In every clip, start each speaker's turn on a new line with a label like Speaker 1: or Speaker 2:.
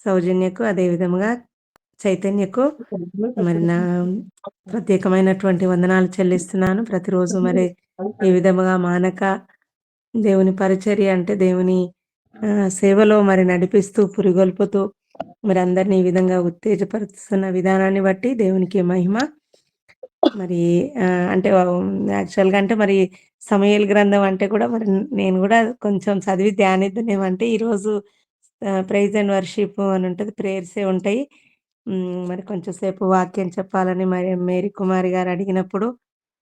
Speaker 1: సౌజన్యకు, అదే విధముగా చైతన్యకు మరి నా ప్రత్యేకమైనటువంటి వందనాలు చెల్లిస్తున్నాను. ప్రతిరోజు మరి ఈ విధముగా మానక దేవుని పరిచర్య అంటే దేవుని సేవలో మరి నడిపిస్తూ, పురిగొల్పుతూ మరి అందరిని ఈ విధంగా ఉత్తేజపరుస్తున్న విధానాన్ని బట్టి దేవునికి మహిమ. మరి అంటే యాక్చువల్‌గా అంటే మరి సమూయేలు గ్రంథం అంటే కూడా మరి నేను గూడా కొంచెం చదివి ధ్యానిద్దునేమో అంటే ఈరోజు ప్రైజ్ అండ్ వర్షిప్ అని ఉంటది. ప్రేయర్సే ఉంటాయి. మరి కొంచెం సేపు వాక్యం చెప్పాలని మరి మేరీ కుమారి గారు అడిగినప్పుడు,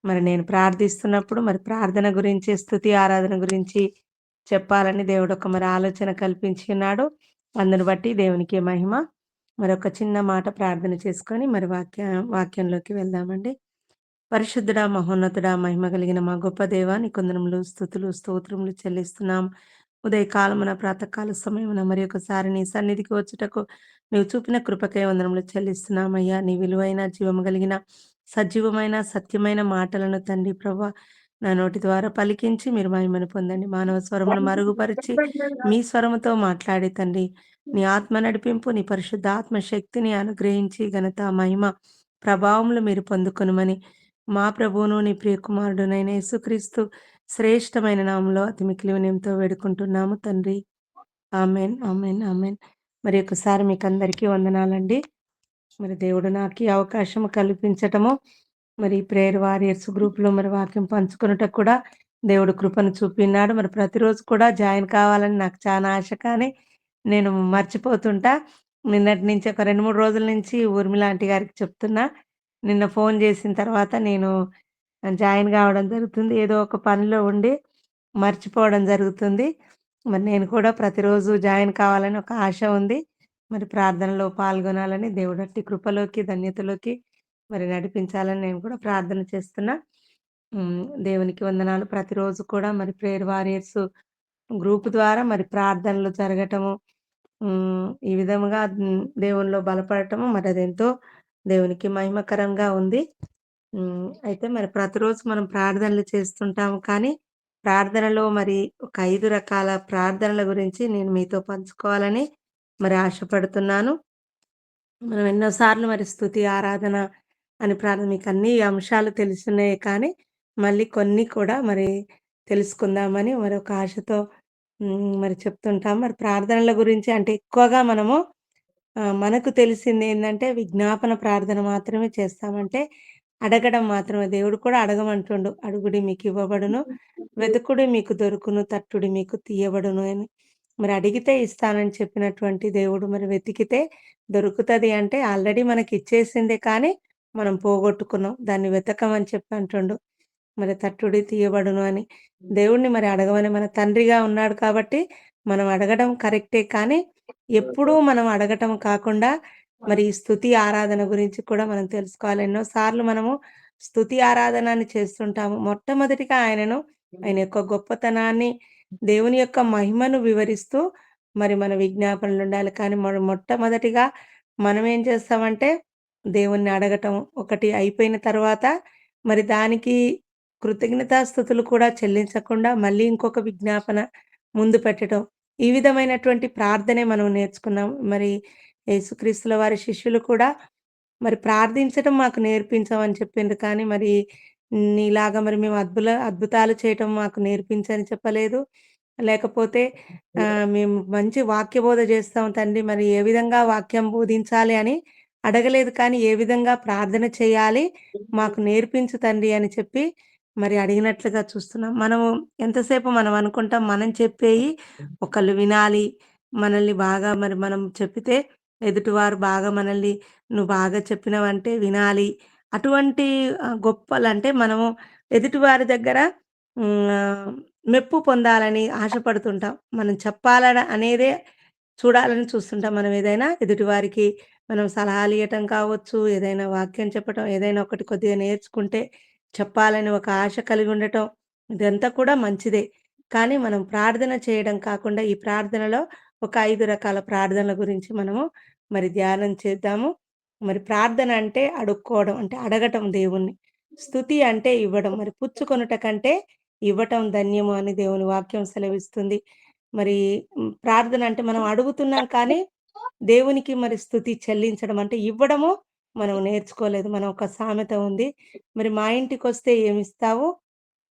Speaker 1: మరి నేను ప్రార్థిస్తున్నప్పుడు మరి ప్రార్థన గురించి, స్తుతి ఆరాధన గురించి చెప్పాలని దేవుడు మరి ఆలోచన కల్పించి ఉన్నాడు. అందుని బట్టి దేవునికే మహిమ. మరొక చిన్న మాట ప్రార్థన చేసుకొని మరి వాక్యంలోకి వెళ్దామండి. పరిశుద్ధుడా, మహోన్నతుడా, మహిమ కలిగిన మా గొప్ప దేవా నీకు వందనములు, స్తుతులు, స్తోత్రములు చెల్లిస్తున్నాం. ఉదయకాలమున, ప్రాతకాల సమయమున మరి ఒకసారి నీ సన్నిధికి వచ్చుటకు నీవు చూపిన కృపకై వందనములు చెల్లిస్తున్నామయ్యా. నీ విలువైన, జీవము కలిగిన, సజీవమైన, సత్యమైన మాటలను తండ్రి ప్రభా నా నోటి ద్వారా పలికించి మీరు మహిమను పొందండి. మానవ స్వరమును మరుగుపరిచి మీ స్వరముతో మాట్లాడి తండ్రి నీ ఆత్మ నడిపింపు, నీ పరిశుద్ధ ఆత్మ శక్తిని అనుగ్రహించి ఘనత, మహిమ, ప్రభావములు మీరు పొందుకొనుమని మా ప్రభువును నీ ప్రియ కుమారుడునైన యేసుక్రీస్తు శ్రేష్టమైన నామంలో అతి మిక్కిలి వినయంతో వేడుకుంటున్నాము తండ్రి. ఆమేన్, ఆమేన్, ఆమేన్. మరి ఒకసారి మీకందరికీ వందనాలండి. మరి దేవుడు నాకు ఈ అవకాశం కల్పించటము, మరి ప్రేయర్ వారియర్స్ గ్రూప్‌లో మరి వాక్యం పంచుకొనుటకు కూడా దేవుడు కృపను చూపినాడు. మరి ప్రతిరోజు కూడా జాయిన్ కావాలని నాకు చానా ఆశ, కానీ నేను మర్చిపోతుంటా. నిన్నటి నుంచి ఒక 2, 3 రోజుల నుంచి ఊర్మిళ ఆంటీ గారికి చెప్తున్నా. నిన్న ఫోను చేసిన తర్వాత నేను జాయిన్ కావడం జరుగుతుంది. ఏదో ఒక పనిలో ఉండి మర్చిపోవడం జరుగుతుంది. మరి నేను కూడా ప్రతిరోజు జాయిన్ కావాలని ఒక ఆశ ఉంది. మరి ప్రార్థనలో పాల్గొనాలని దేవుడట్టి కృపలోకి, ధన్యతలోకి మరి నడిపించాలని నేను కూడా ప్రార్థన చేస్తున్నా. దేవునికి వందనాలు. ప్రతిరోజు కూడా మరి ప్రేయర్ వారియర్స్ గ్రూప్ ద్వారా మరి ప్రార్థనలు జరగటము, ఈ విధముగా దేవునిలో బలపడటము మరి అదెంతో దేవునికి మహిమకరంగా ఉంది. అయితే మరి ప్రతిరోజు మనం ప్రార్థనలు చేస్తుంటాము. కానీ ప్రార్థనలో మరి ఒక 5 రకాల ప్రార్థనల గురించి నేను మీతో పంచుకోవాలని మరి ఆశపడుతున్నాను. మనం ఎన్నో సార్లు మరి స్తుతి, ఆరాధన అని మీకన్నీ అంశాలు తెలిసున్నాయే, కానీ మళ్ళీ కొన్ని కూడా మరి తెలుసుకుందామని మరొక ఆశతో మరి చెప్తుంటాం. మరి ప్రార్థనల గురించి అంటే ఎక్కువగా మనము మనకు తెలిసిందేందంటే విజ్ఞాపన ప్రార్థన మాత్రమే చేస్తామంటే అడగడం మాత్రమే. దేవుడు కూడా అడగమంటుండు. "అడుగుడి మీకివ్వబడును, వెతుకుడి మీకు దొరుకును, తట్టుడి మీకు తీయబడును" అని. మరి అడిగితే ఇస్తానని చెప్పినటువంటి దేవుడు మరి వెతికితే దొరుకుతది అంటే ఆల్రెడీ మనకిచ్చేసిందే, కానీ మనం పోగొట్టుకున్నాం. దాన్ని వెతకమని చెప్పి అంటుండు. మరి తట్టుడి తీయబడును అని. దేవుడిని మరి అడగమని మన తండ్రిగా ఉన్నాడు కాబట్టి మనం అడగడం కరెక్టే, కానీ ఎప్పుడూ మనం అడగటం కాకుండా మరి ఈ స్తుతి ఆరాధన గురించి కూడా మనం తెలుసుకోవాలి. ఎన్నో సార్లు మనము స్తుతి ఆరాధన అని చేస్తుంటాము. మొట్టమొదటిగా ఆయన యొక్క గొప్పతనాన్ని, దేవుని యొక్క మహిమను వివరిస్తూ మరి మన విజ్ఞాపనలుండాలి. కానీ మనం మొట్టమొదటిగా మనం ఏం చేస్తామంటే దేవుణ్ణి అడగటం ఒకటి అయిపోయిన తర్వాత మరి దానికి కృతజ్ఞతాస్తుతులు కూడా చెల్లించకుండా మళ్ళీ ఇంకొక విజ్ఞాపన ముందు పెట్టటం. ఈ విధమైనటువంటి ప్రార్థనే మనం నేర్చుకున్నాం. మరి యేసుక్రీస్తుల వారి శిష్యులు కూడా మరి ప్రార్థించటం మాకు నేర్పించమని చెప్పిండ్రు. కానీ మరి నీలాగా మరి మేము అద్భుతాలు చేయటం మాకు నేర్పించని చెప్పలేదు. లేకపోతే మేము మంచి వాక్య బోధ చేస్తాం తండ్రి, మరి ఏ విధంగా వాక్యం బోధించాలి అని అడగలేదు. కానీ ఏ విధంగా ప్రార్థన చేయాలి మాకు నేర్పించు తండ్రి అని చెప్పి మరి అడిగినట్లుగా చూస్తున్నాం. మనము ఎంతసేపు మనం అనుకుంటాం మనం చెప్పేయి ఒకళ్ళు వినాలి. మనల్ని బాగా మరి మనం చెప్పితే ఎదుటివారు బాగా మనల్ని "నువ్వు బాగా చెప్పినవంటే వినాలి." అటువంటి గొప్పలంటే మనము ఎదుటివారి దగ్గర మెప్పు పొందాలని ఆశపడుతుంటాం. మనం చెప్పాలన అనేదే చూడాలని చూస్తుంటాం. మనం ఏదైనా ఎదుటివారికి మనం సలహాలియ్యటం కావచ్చు, ఏదైనా వాక్యం చెప్పటం, ఏదైనా ఒకటి కొద్దిగా నేర్చుకుంటే చెప్పాలని ఒక ఆశ కలిగి ఉండటం, ఇదంతా కూడా మంచిదే. కానీ మనం ప్రార్థన చేయడం కాకుండా ఈ ప్రార్థనలో ఒక 5 రకాల ప్రార్థనల గురించి మనము మరి ధ్యానం చేద్దాము. మరి ప్రార్థన అంటే అడుక్కోవడం, అంటే అడగటం దేవుణ్ణి. స్తుతి అంటే ఇవ్వడం. మరి పుచ్చుకొనుట కంటే ఇవ్వటం ధన్యము అని దేవుని వాక్యం సెలవిస్తుంది. మరి ప్రార్థన అంటే మనం అడుగుతున్నాం, కానీ దేవునికి మరి స్తుతి చెల్లించడం అంటే ఇవ్వడము మనం నేర్చుకోలేదు. మనం ఒక సామెత ఉంది. మరి మా ఇంటికొస్తే ఏమిస్తావు?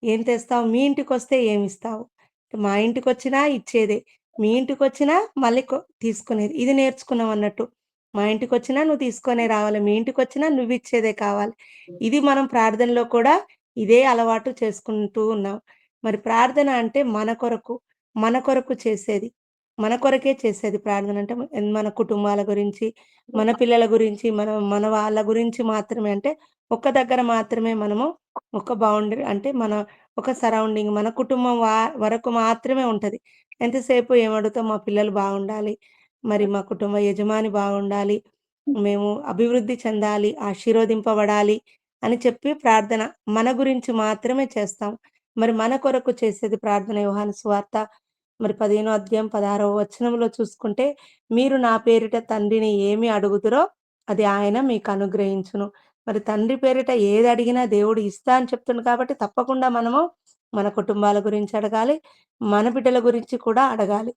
Speaker 1: ఏం తెస్తావు? మీ ఇంటికొస్తే ఏమిస్తావు? మా ఇంటికొచ్చినా ఇచ్చేదే. మీ ఇంటికొచ్చినా మళ్ళీ తీసుకునేది. ఇది నేర్చుకున్నాం అన్నట్టు. మా ఇంటికొచ్చినా నువ్వు తీసుకొనే రావాలి. మీ ఇంటికొచ్చినా నువ్విచ్చేదే కావాలి. ఇది మనం ప్రార్థనలో కూడా ఇదే అలవాటు చేసుకుంటూ ఉన్నాం. మరి ప్రార్థన అంటే మన కొరకు చేసేది. మన కొరకే చేసేది ప్రార్థన అంటే మన కుటుంబాల గురించి, మన పిల్లల గురించి, మన వాళ్ళ గురించి మాత్రమే అంటే ఒక్క దగ్గర మాత్రమే మనము ఒక బౌండరీ అంటే ఒక సరౌండింగ్ మన కుటుంబం వరకు మాత్రమే ఉంటది. ఎంతసేపు ఏమడుగుతాం మా పిల్లలు బాగుండాలి, మరి మా కుటుంబ యజమాని బాగుండాలి, మేము అభివృద్ధి చెందాలి, ఆశీర్వదింపబడాలి అని చెప్పి ప్రార్థన మన గురించి మాత్రమే చేస్తాం. మరి మన కొరకు చేసేది ప్రార్థన యోహాను సువార్త మరి 15 అధ్యాయం 16వ వచనంలో చూసుకుంటే, మీరు నా పేరిట తండ్రిని ఏమి అడుగుదురో అది ఆయన మీకు అనుగ్రహించును. మరి తండ్రి పేరిట ఏది అడిగినా దేవుడు ఇస్తా అని చెప్తుండు కాబట్టి తప్పకుండా మనము మన కుటుంబాల గురించి అడగాలి. మన బిడ్డల గురించి కూడా అడగాలి.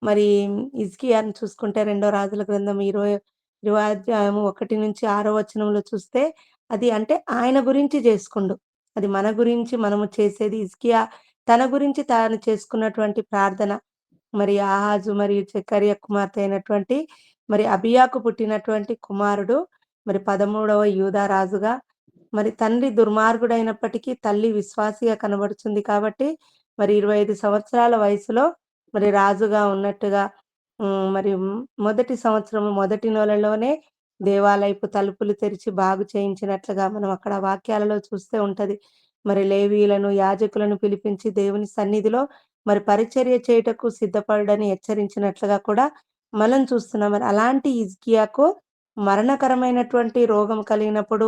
Speaker 1: మరి హిజ్కియాని చూసుకుంటే రెండో రాజుల గ్రంథం 20 అధ్యాయం 1-6 వచనంలో చూస్తే అది అంటే ఆయన గురించి జేసుకుండు. అది మన గురించి మనము చేసేది హిజ్కియా తన గురించి తాను చేసుకున్నటువంటి ప్రార్థన. మరి ఆహాజు మరియు జెకర్యా కుమార్తె అయినటువంటి మరి అబియాకు పుట్టినటువంటి కుమారుడు మరి 13వ యూదా రాజుగా మరి తండ్రి దుర్మార్గుడైనప్పటికీ తల్లి విశ్వాసిగా కనబడుతుంది కాబట్టి మరి 25 సంవత్సరాల వయసులో మరి రాజుగా ఉన్నట్టుగా మరి మొదటి సంవత్సరం మొదటి నెలలోనే దేవాలయపు తలుపులు తెరిచి బాగు చేయించినట్లుగా మనం అక్కడ వాక్యాలలో చూస్తే ఉంటది. మరి లేవీయులను, యాజకులను పిలిపించి దేవుని సన్నిధిలో మరి పరిచర్య చేయుటకు సిద్ధపడని హెచ్చరించినట్లుగా కూడా మనం చూస్తున్నాం. మరి అలాంటి హిజ్కియాకు మరణకరమైనటువంటి రోగం కలిగినప్పుడు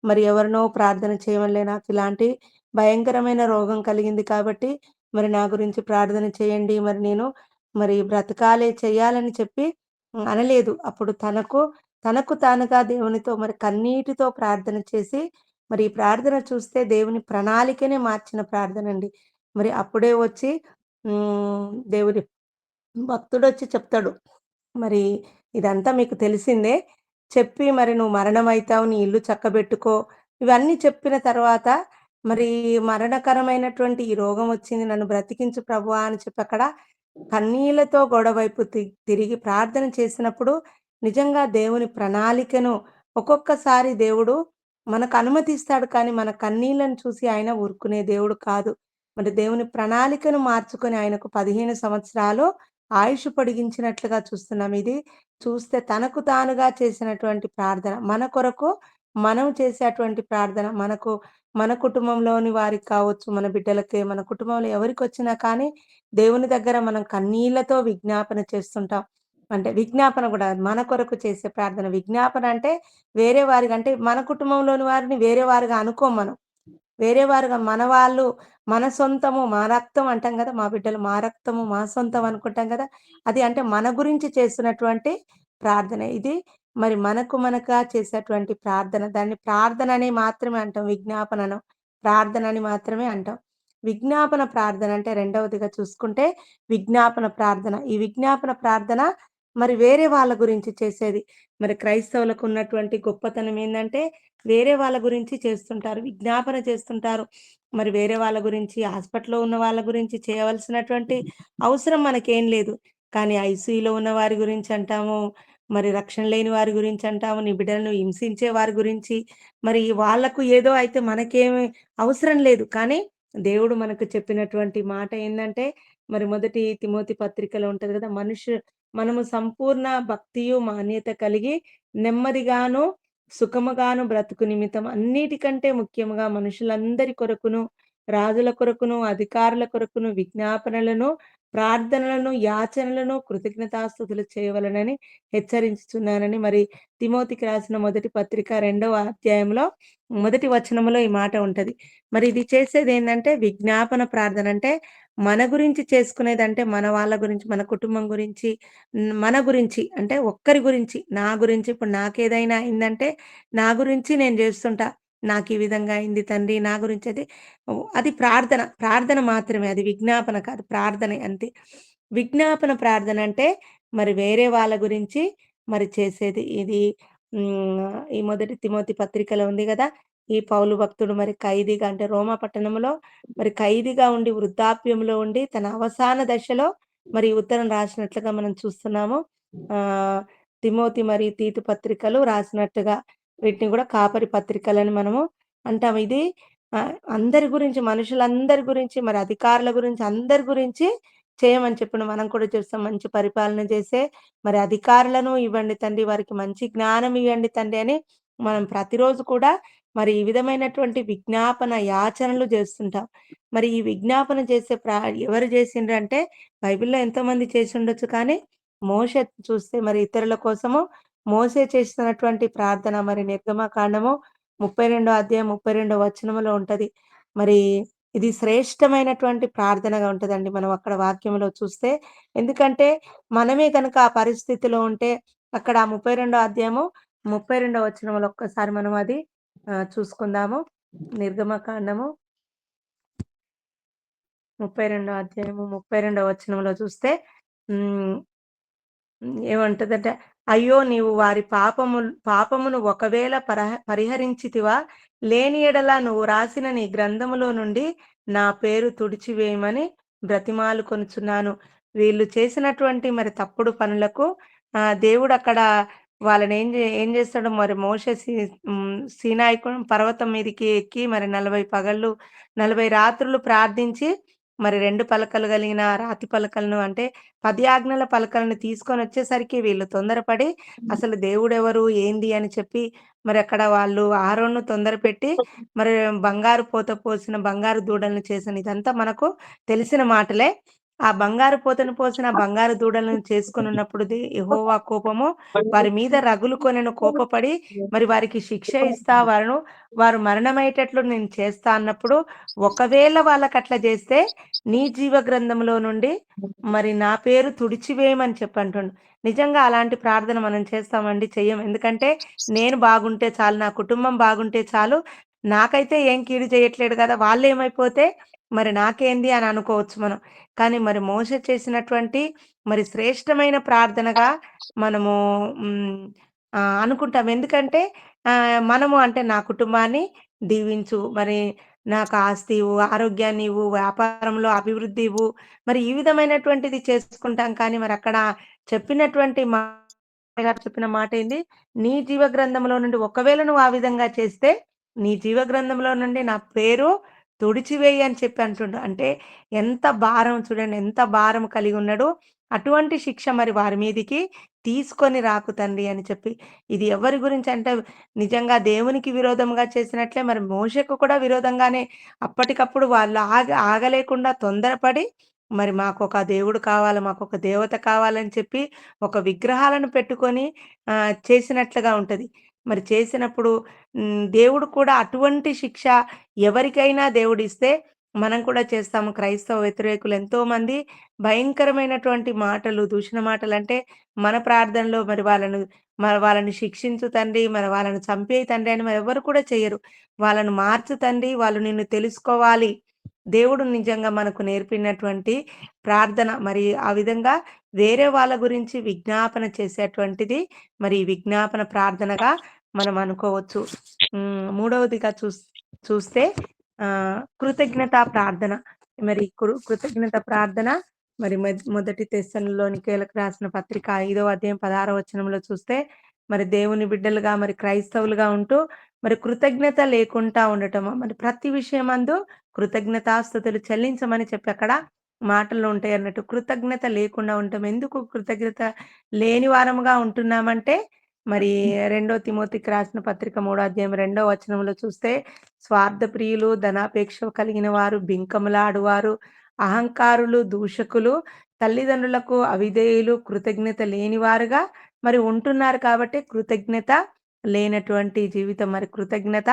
Speaker 1: మరి ఎవరినో ప్రార్థన చేయమనిలే నాకిలాంటి భయంకరమైన రోగం కలిగింది కాబట్టి మరి నా గురించి ప్రార్థన చేయండి. మరి నేను మరి బ్రతకాలే చేయాలని చెప్పి అనలేదు. అప్పుడు తనకు తానుగా దేవునితో మరి కన్నీటితో ప్రార్థన చేసి మరి ఈ ప్రార్థన చూస్తే దేవుని ప్రణాళికనే మార్చిన ప్రార్థనండి. మరి అప్పుడే వచ్చి దేవుని భక్తుడొచ్చి చెప్తాడు. మరి ఇదంతా మీకు తెలిసిందే. చెప్పి మరి నువ్వు మరణమైతావు, నీ ఇల్లు చక్కబెట్టుకో. ఇవన్నీ చెప్పిన తర్వాత మరి మరణకరమైనటువంటి ఈ రోగం వచ్చింది. నన్ను బ్రతికించు ప్రభువా అని చెప్పి అక్కడ కన్నీళ్లతో గోడ వైపు తిరిగి ప్రార్థన చేసినప్పుడు నిజంగా దేవుని ప్రణాళికను ఒక్కొక్కసారి దేవుడు మనకు అనుమతిస్తాడు. కానీ మన కన్నీళ్లను చూసి ఆయన ఊరుకునే దేవుడు కాదు. మరి దేవుని ప్రణాళికను మార్చుకొని ఆయనకు 15 సంవత్సరాలు ఆయుష్ పొడిగించినట్లుగా చూస్తున్నాం. ఇది చూస్తే తనకు తానుగా చేసినటువంటి ప్రార్థన. మన కొరకు మనం చేసేటువంటి ప్రార్థన. మన కుటుంబంలోని వారికి కావచ్చు, మన బిడ్డలకే, మన కుటుంబంలో ఎవరికొచ్చినా కానీ దేవుని దగ్గర మనం కన్నీళ్లతో విజ్ఞాపన చేస్తుంటాం. అంటే విజ్ఞాపన గూడా మన కొరకు చేసే ప్రార్థన. విజ్ఞాపన అంటే వేరే వారికి అంటే మన కుటుంబంలోని వారిని వేరే వారుగా అనుకోం మనం. వేరే వారుగా మన వాళ్ళు, మన సొంతము, మా రక్తం అంటాం గదా! మా బిడ్డలు మా రక్తము, మా సొంతం అనుకుంటాం గదా! అది అంటే మన గురించి చేస్తున్నటువంటి ప్రార్థన. ఇది మరి మనకుగా చేసేటువంటి ప్రార్థన. దాన్ని ప్రార్థన అని మాత్రమే అంటాం. విజ్ఞాపన అనం. ప్రార్థన అని మాత్రమే అంటాం. విజ్ఞాపన ప్రార్థన అంటే రెండవదిగా చూసుకుంటే విజ్ఞాపన ప్రార్థన. ఈ విజ్ఞాపన ప్రార్థన మరి వేరే వాళ్ళ గురించి చేసేది. మరి క్రైస్తవులకు ఉన్నటువంటి గొప్పతనం ఏందంటే వేరే వాళ్ళ గురించి చేస్తుంటారు. విజ్ఞాపన చేస్తుంటారు. మరి వేరే వాళ్ళ గురించి హాస్పిటల్‌లో ఉన్న వాళ్ళ గురించి చేయవలసినటువంటి అవసరం మనకేం లేదు. కానీ ఐసీయూలో ఉన్న వారి గురించి అంటాము. మరి రక్షణ లేని వారి గురించి అంటాము. నీ బిడ్డలను హింసించే వారి గురించి మరి వాళ్ళకు ఏదో అయితే మనకేమి అవసరం లేదు. కానీ దేవుడు మనకు చెప్పినటువంటి మాట ఏందంటే మరి మొదటి తిమోతి పత్రికలో ఉంటది కదా! మనము సంపూర్ణ భక్తియు, మాన్యత కలిగి నెమ్మదిగాను సుఖముగాను బ్రతుకు నిమిత్తం అన్నిటికంటే ముఖ్యముగా మనుషులందరి కొరకును, రాజుల కొరకును, అధికారుల కొరకును విజ్ఞాపనలను, ప్రార్థనలను, యాచనలను, కృతజ్ఞతాస్తుతులు చేయవలెనని హెచ్చరించుచున్నానని మరి తిమోతికి రాసిన మొదటి పత్రిక 2వ అధ్యాయంలో మొదటి వచనంలో ఈ మాట ఉంటది. మరి ఇది చేసేదేందంటే విజ్ఞాపన ప్రార్థన. అంటే మన గురించి చేసుకునేదంటే మన వాళ్ళ గురించి, మన కుటుంబం గురించి, మన గురించి అంటే ఒక్కరి గురించి, నా గురించి ఇప్పుడు నాకేదైనా అయిందంటే నా గురించి నేను జేస్తుంటా. నాకీ విధంగా అయింది తండ్రి, నా గురించి అది ప్రార్థన. ప్రార్థన మాత్రమే. అది విజ్ఞాపన కాదు. ప్రార్థనే అంతే. విజ్ఞాపన ప్రార్థన అంటే మరి వేరే వాళ్ళ గురించి మరి చేసేది. ఇది ఈ మొదటి తిమోతి పత్రికలో ఉంది గదా! ఈ పౌలు భక్తుడు మరి ఖైదీగా అంటే రోమా పట్టణంలో మరి ఖైదీగా ఉండి వృద్ధాప్యంలో ఉండి తన అవసాన దశలో మరి ఈ ఉత్తరం రాసినట్లుగా మనం చూస్తున్నాము. ఆహ్, తిమోతి మరియు తీతు పత్రికలు రాసినట్టుగా వీటిని గూడా కాపరి పత్రికలని మనము అంటాం. ఇది అందరి గురించి మనుషులందరి గురించి మరి అధికారుల గురించి అందరి గురించి చేయమని చెప్పిన మనం కూడా చూస్తాం. మంచి పరిపాలన చేసే మరి అధికారులను ఇవ్వండి తండ్రి, వారికి మంచి జ్ఞానం ఇయ్యండి తండ్రి అని మనం ప్రతిరోజు కూడా మరి ఈ విధమైనటువంటి విజ్ఞాపన యాచనలు చేస్తుంటాం. మరి ఈ విజ్ఞాపన చేసే ఎవరు చేసిండ్రంటే బైబిల్‌లో ఎంతోమంది చేసుండొచ్చు కానీ, మోషే చూస్తే మరి ఇతరుల కోసము మోషే చేస్తున్నటువంటి ప్రార్థన మరి నిర్గమకాండము 32 అధ్యాయం 32 వచనములో ఉంటది. మరి ఇది శ్రేష్టమైనటువంటి ప్రార్థనగా ఉంటదండి. మనం అక్కడ వాక్యంలో చూస్తే. ఎందుకంటే మనమే గనక ఆ పరిస్థితిలో ఉంటే అక్కడ 32 అధ్యాయము 32 వచనంలో ఒక్కసారి మనం అది చూసుకుందాము. నిర్గమకాండము 32 అధ్యాయము 32 వచనంలో చూస్తే హ్మ్. ఏమంటదంటే, "అయ్యో! నీవు వారి పాపమును ఒకవేళ పరిహరించితివా? లేని యెడల నువ్వు రాసిన నీ గ్రంథములో నుండి నా పేరు తుడిచివేయమని బ్రతిమాలుకొనుచున్నాను." వీళ్ళు చేసినటువంటి మరి తప్పుడు పనులకు దేవుడక్కడ వాళ్ళని ఏం చేస్తాడో మరి మోషే సీనాయి పర్వతం మీదకి ఎక్కి మరి 40 పగళ్ళు, 40 రాత్రులు ప్రార్థించి మరి 2 పలకలు కలిగిన రాతి పలకలను అంటే 10 ఆజ్ఞల పలకలను తీసుకొనొచ్చేసరికి వీళ్ళు తొందరపడి అసలు దేవుడెవరు? ఏంది? అని చెప్పి మరక్కడ వాళ్ళు అహరోనును తొందరపెట్టి మరి బంగారు పోత పోసిన బంగారు దూడలను చేసిన ఇదంతా మనకు తెలిసిన మాటలే. ఆ బంగారు పోతను పోసిన బంగారు దూడలను చేసుకొనున్నప్పుడు యెహోవా కోపము వారి మీద రగులుకొనెను. కోపపడి మరి వారికి శిక్ష ఇస్తా వారు మరణమయ్యేటట్లు నేను చేస్తా అన్నప్పుడు, ఒకవేళ వాళ్ళకట్లా జేస్తే నీ జీవ గ్రంథంలో నుండి మరి నా పేరు తుడిచివేయమని చెప్పంటుండు. నిజంగా అలాంటి ప్రార్థన మనం చేస్తామండి? చెయ్యం. ఎందుకంటే నేను బాగుంటే చాలు, నా కుటుంబం బాగుంటే చాలు. నాకైతే ఏం కీడు చేయట్లేడు గదా! వాళ్ళేమైపోతే మరి నాకేంది అని అనుకోవచ్చు మనం. కానీ మరి మోషే చేసినటువంటి మరి శ్రేష్టమైన ప్రార్థనగా మనము హ్మ్. అనుకుంటాం. ఎందుకంటే మనము అంటే నా కుటుంబాన్ని దీవించు, మరి నాకు ఆస్తి ఇవ్వు, ఆరోగ్యాన్ని ఇవ్వు, వ్యాపారంలో అభివృద్ధి ఇవ్వు. మరి ఈ విధమైనటువంటిది చేసుకుంటాం కానీ మరక్కడ చెప్పినటువంటి గారు చెప్పిన మాటేంది? నీ జీవ గ్రంథంలో నుండి ఒకవేళ నువ్వు ఆ విధంగా చేస్తే, నీ జీవ గ్రంథంలో నుండి నా పేరు తుడిచివేయి అని చెప్పి అంటుండు. అంటే ఎంత భారం చూడండి. ఎంత భారం కలిగున్నాడో, అటువంటి శిక్ష మరి వారి మీదికి తీసుకొని రాకు తండ్రి అని చెప్పి. ఇది ఎవరి గురించంటే నిజంగా దేవునికి విరోధంగా చేసినట్లే మరి మోషేకు కూడా విరోధంగానే అప్పటికప్పుడు వాళ్ళు ఆగలేకుండా తొందరపడి మరి మాకొక దేవుడు కావాలి, మాకొక దేవత కావాలని చెప్పి ఒక విగ్రహాలను పెట్టుకొని చేసినట్లుగా ఉంటది. మరి చేసినప్పుడు దేవుడు కూడా అటువంటి శిక్ష ఎవరికైనా దేవుడిస్తే మనం కూడా చేస్తాము. క్రైస్తవ వ్యతిరేకులు ఎంతోమంది భయంకరమైనటువంటి మాటలు, దూషణ మాటలంటే మన ప్రార్థనలో మరి వాళ్ళని శిక్షించు తండ్రి, మరి వాళ్ళని చంపేయి తండ్రి అని మరెవ్వరు కూడా చెయ్యరు. వాళ్ళని మార్చు తండ్రి, వాళ్ళు నిన్ను తెలుసుకోవాలి. దేవుడు నిజంగా మనకు నేర్పినటువంటి ప్రార్థన. మరి ఆ విధంగా వేరే వాళ్ళ గురించి విజ్ఞాపన చేసేటువంటిది మరి ఈ విజ్ఞాపన ప్రార్థనగా మనం అనుకోవచ్చు. మూడవదిగా చూస్తే కృతజ్ఞతా ప్రార్థన. మరి కృతజ్ఞత ప్రార్థన మరి మొదటి తెస్సలోనికీయులకు రాసిన పత్రిక 5వ అధ్యాయం 16వ వచనంలో చూస్తే మరి దేవుని బిడ్డలుగా మరి క్రైస్తవులుగా ఉంటూ మరి కృతజ్ఞత లేకుండా ఉండటము. మరి ప్రతి విషయమందు కృతజ్ఞతాస్తుతులు చెల్లించమని చెప్పి అక్కడ మాటల్లో ఉంటాయన్నట్టు. కృతజ్ఞత లేకుండా ఉండటం. ఎందుకు కృతజ్ఞత లేని వారముగా ఉంటున్నామంటే మరి రెండో తిమోతికి రాసిన పత్రిక 3 అధ్యాయం 2వ వచనంలో చూస్తే స్వార్థ ప్రియులు, ధనాపేక్ష కలిగిన వారు, బింకములాడువారు, అహంకారులు, దూషకులు, తల్లిదండ్రులకు అవిధేయులు, కృతజ్ఞత లేనివారుగా మరి ఉంటున్నారు కాబట్టి కృతజ్ఞత లేనటువంటి జీవితం. మరి కృతజ్ఞత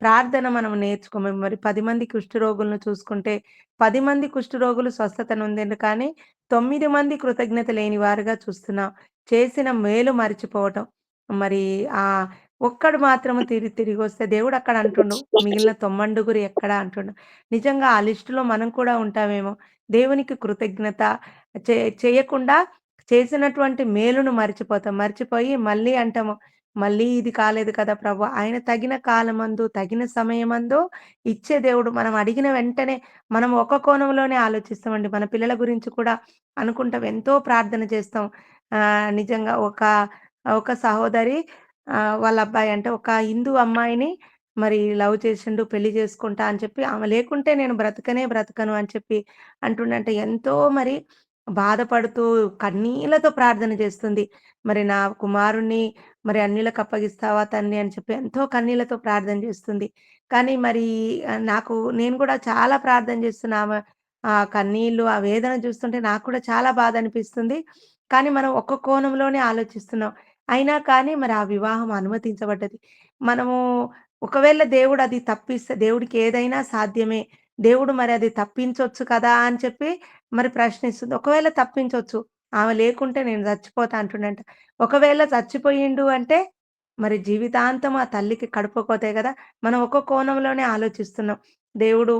Speaker 1: ప్రార్థన మనం నేర్చుకోము. మరి 10 మంది కుష్ఠరోగులను చూసుకుంటే 10 మంది కుష్ఠరోగులు స్వస్థత నొందిండ్రు కానీ 9 మంది కృతజ్ఞత లేని వారుగా చూస్తున్నాం. చేసిన మేలు మరిచిపోవటం. మరి ఒక్కడు మాత్రము తిరిగొస్తే దేవుడు అక్కడ అంటుండు, మిగిలిన 90 ఎక్కడ అంటుండు. నిజంగా ఆ లిస్ట్‌లో మనం కూడా ఉంటామేమో. దేవునికి కృతజ్ఞత చేయకుండా చేసినటువంటి మేలును మర్చిపోతాం. మర్చిపోయి మళ్ళీ అంటాము, మళ్ళీ ఇది కాలేదు కదా ప్రభు! ఆయన తగిన కాలమందు, తగిన సమయమందు ఇచ్చే దేవుడు. మనం అడిగిన వెంటనే మనం ఒక కోణంలోనే ఆలోచిస్తామండి. మన పిల్లల గురించి కూడా అనుకుంటాం. ఎంతో ప్రార్థన చేస్తాం. నిజంగా ఒక సహోదరి వాళ్ళ అబ్బాయి అంటే ఒక హిందూ అమ్మాయిని మరి లవ్ చేసిండు, పెళ్లి చేసుకుంటా అని చెప్పి, ఆమె లేకుంటే నేను బ్రతకనే బ్రతకను అని చెప్పి అంటుండంటే ఎంతో మరి బాధపడుతూ కన్నీళ్లతో ప్రార్థన చేస్తుంది. మరి నా కుమారుడిని మరి అన్యులకు అప్పగిస్తావా తండ్రి అని చెప్పి ఎంతో కన్నీళ్లతో ప్రార్థన చేస్తుంది. కానీ మరి నేను కూడా చాలా ప్రార్థన చేస్తున్నా. ఆమె ఆ కన్నీళ్ళు, ఆ వేదన చూస్తుంటే నాకు కూడా చాలా బాధ అనిపిస్తుంది. కానీ మనం ఒక్క కోణంలోనే ఆలోచిస్తున్నాం. అయినా కానీ మరి ఆ వివాహం అనుమతించబడ్డది. మనము ఒకవేళ దేవుడు అది తప్పిస్తే దేవుడికి ఏదైనా సాధ్యమే. దేవుడు మరి అది తప్పించొచ్చు కదా! అని చెప్పి మరి ప్రశ్నిస్తుంది. ఒకవేళ తప్పించొచ్చు. ఆమె లేకుంటే నేను చచ్చిపోతా అంటుండంట. ఒకవేళ చచ్చిపోయిండు అంటే మరి జీవితాంతం ఆ తల్లికి కడుపు కోతే గదా! మనం ఒక కోణంలోనే ఆలోచిస్తున్నాం. దేవుడు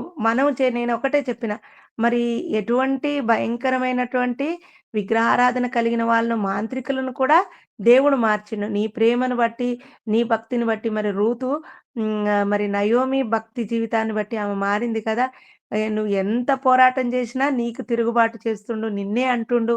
Speaker 1: నేనొకటే చెప్పిన. మరి ఎటువంటి భయంకరమైనటువంటి విగ్రహారాధన కలిగిన వాళ్ళను మాంత్రికులను కూడా దేవుడు మార్చిండు. నీ ప్రేమను బట్టి, నీ భక్తిని బట్టి మరి రూతు మరి నయోమి భక్తి జీవితాన్ని బట్టి ఆమె మారింది కదా! నువ్వు ఎంత పోరాటం చేసినా నీకు తిరుగుబాటు చేస్తుండు. నిన్నే అంటుండు.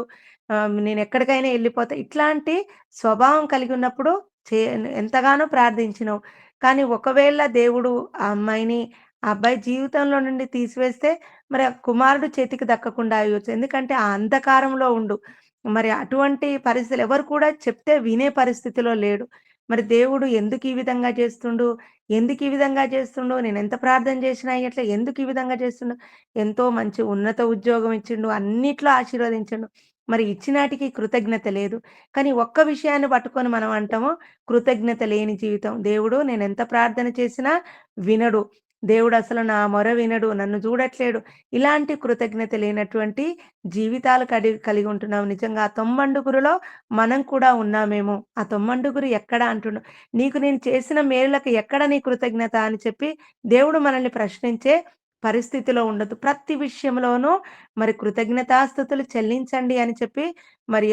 Speaker 1: నేనెక్కడికైనా ఎళ్ళిపోతా. ఇట్లాంటి స్వభావం కలిగి ఉన్నప్పుడు చే ఎంతగానో ప్రార్థించినవు. కానీ ఒకవేళ దేవుడు ఆ అమ్మాయిని, ఆ అబ్బాయి జీవితంలో నుండి తీసివేస్తే మరి ఆ కుమారుడు చేతికి దక్కకుండా అయ్యొచ్చు. ఎందుకంటే ఆ అంధకారంలో ఉండు. మరి అటువంటి పరిస్థితులు ఎవరు కూడా చెప్తే వినే పరిస్థితిలో లేడు. మరి దేవుడు ఎందుకు ఈ విధంగా చేస్తుండు? ఎందుకు ఈ విధంగా చేస్తుండు? నేనెంత ప్రార్థన చేసినా ఇట్లా ఎందుకు ఈ విధంగా చేస్తుండు? ఎంతో మంచి ఉన్నత ఉద్యోగం ఇచ్చిండు. అన్నిట్లో ఆశీర్వదించిండు. మరి ఇచ్చినాటికి కృతజ్ఞత లేదు. కానీ ఒక్క విషయాన్ని పట్టుకొని మనం అంటాము, కృతజ్ఞత లేని జీవితం. దేవుడు నేనెంత ప్రార్థన చేసినా వినడు. దేవుడసలు నా మొర వినడు. నన్ను చూడట్లేడు. ఇలాంటి కృతజ్ఞత లేనటువంటి జీవితాలు కలిగి ఉంటున్నాం. నిజంగా ఆ తొమ్మండుగురులో మనం కూడా ఉన్నామేమో. ఆ తొమ్మండుగురు ఎక్కడ అంటుండు. నీకు నేను చేసిన మేలులకు ఎక్కడ నీ కృతజ్ఞత అని చెప్పి దేవుడు మనల్ని ప్రశ్నించే పరిస్థితిలో ఉండొద్దు. ప్రతి విషయంలోనూ మరి కృతజ్ఞతాస్తుతులు చెల్లించండి అని చెప్పి మరి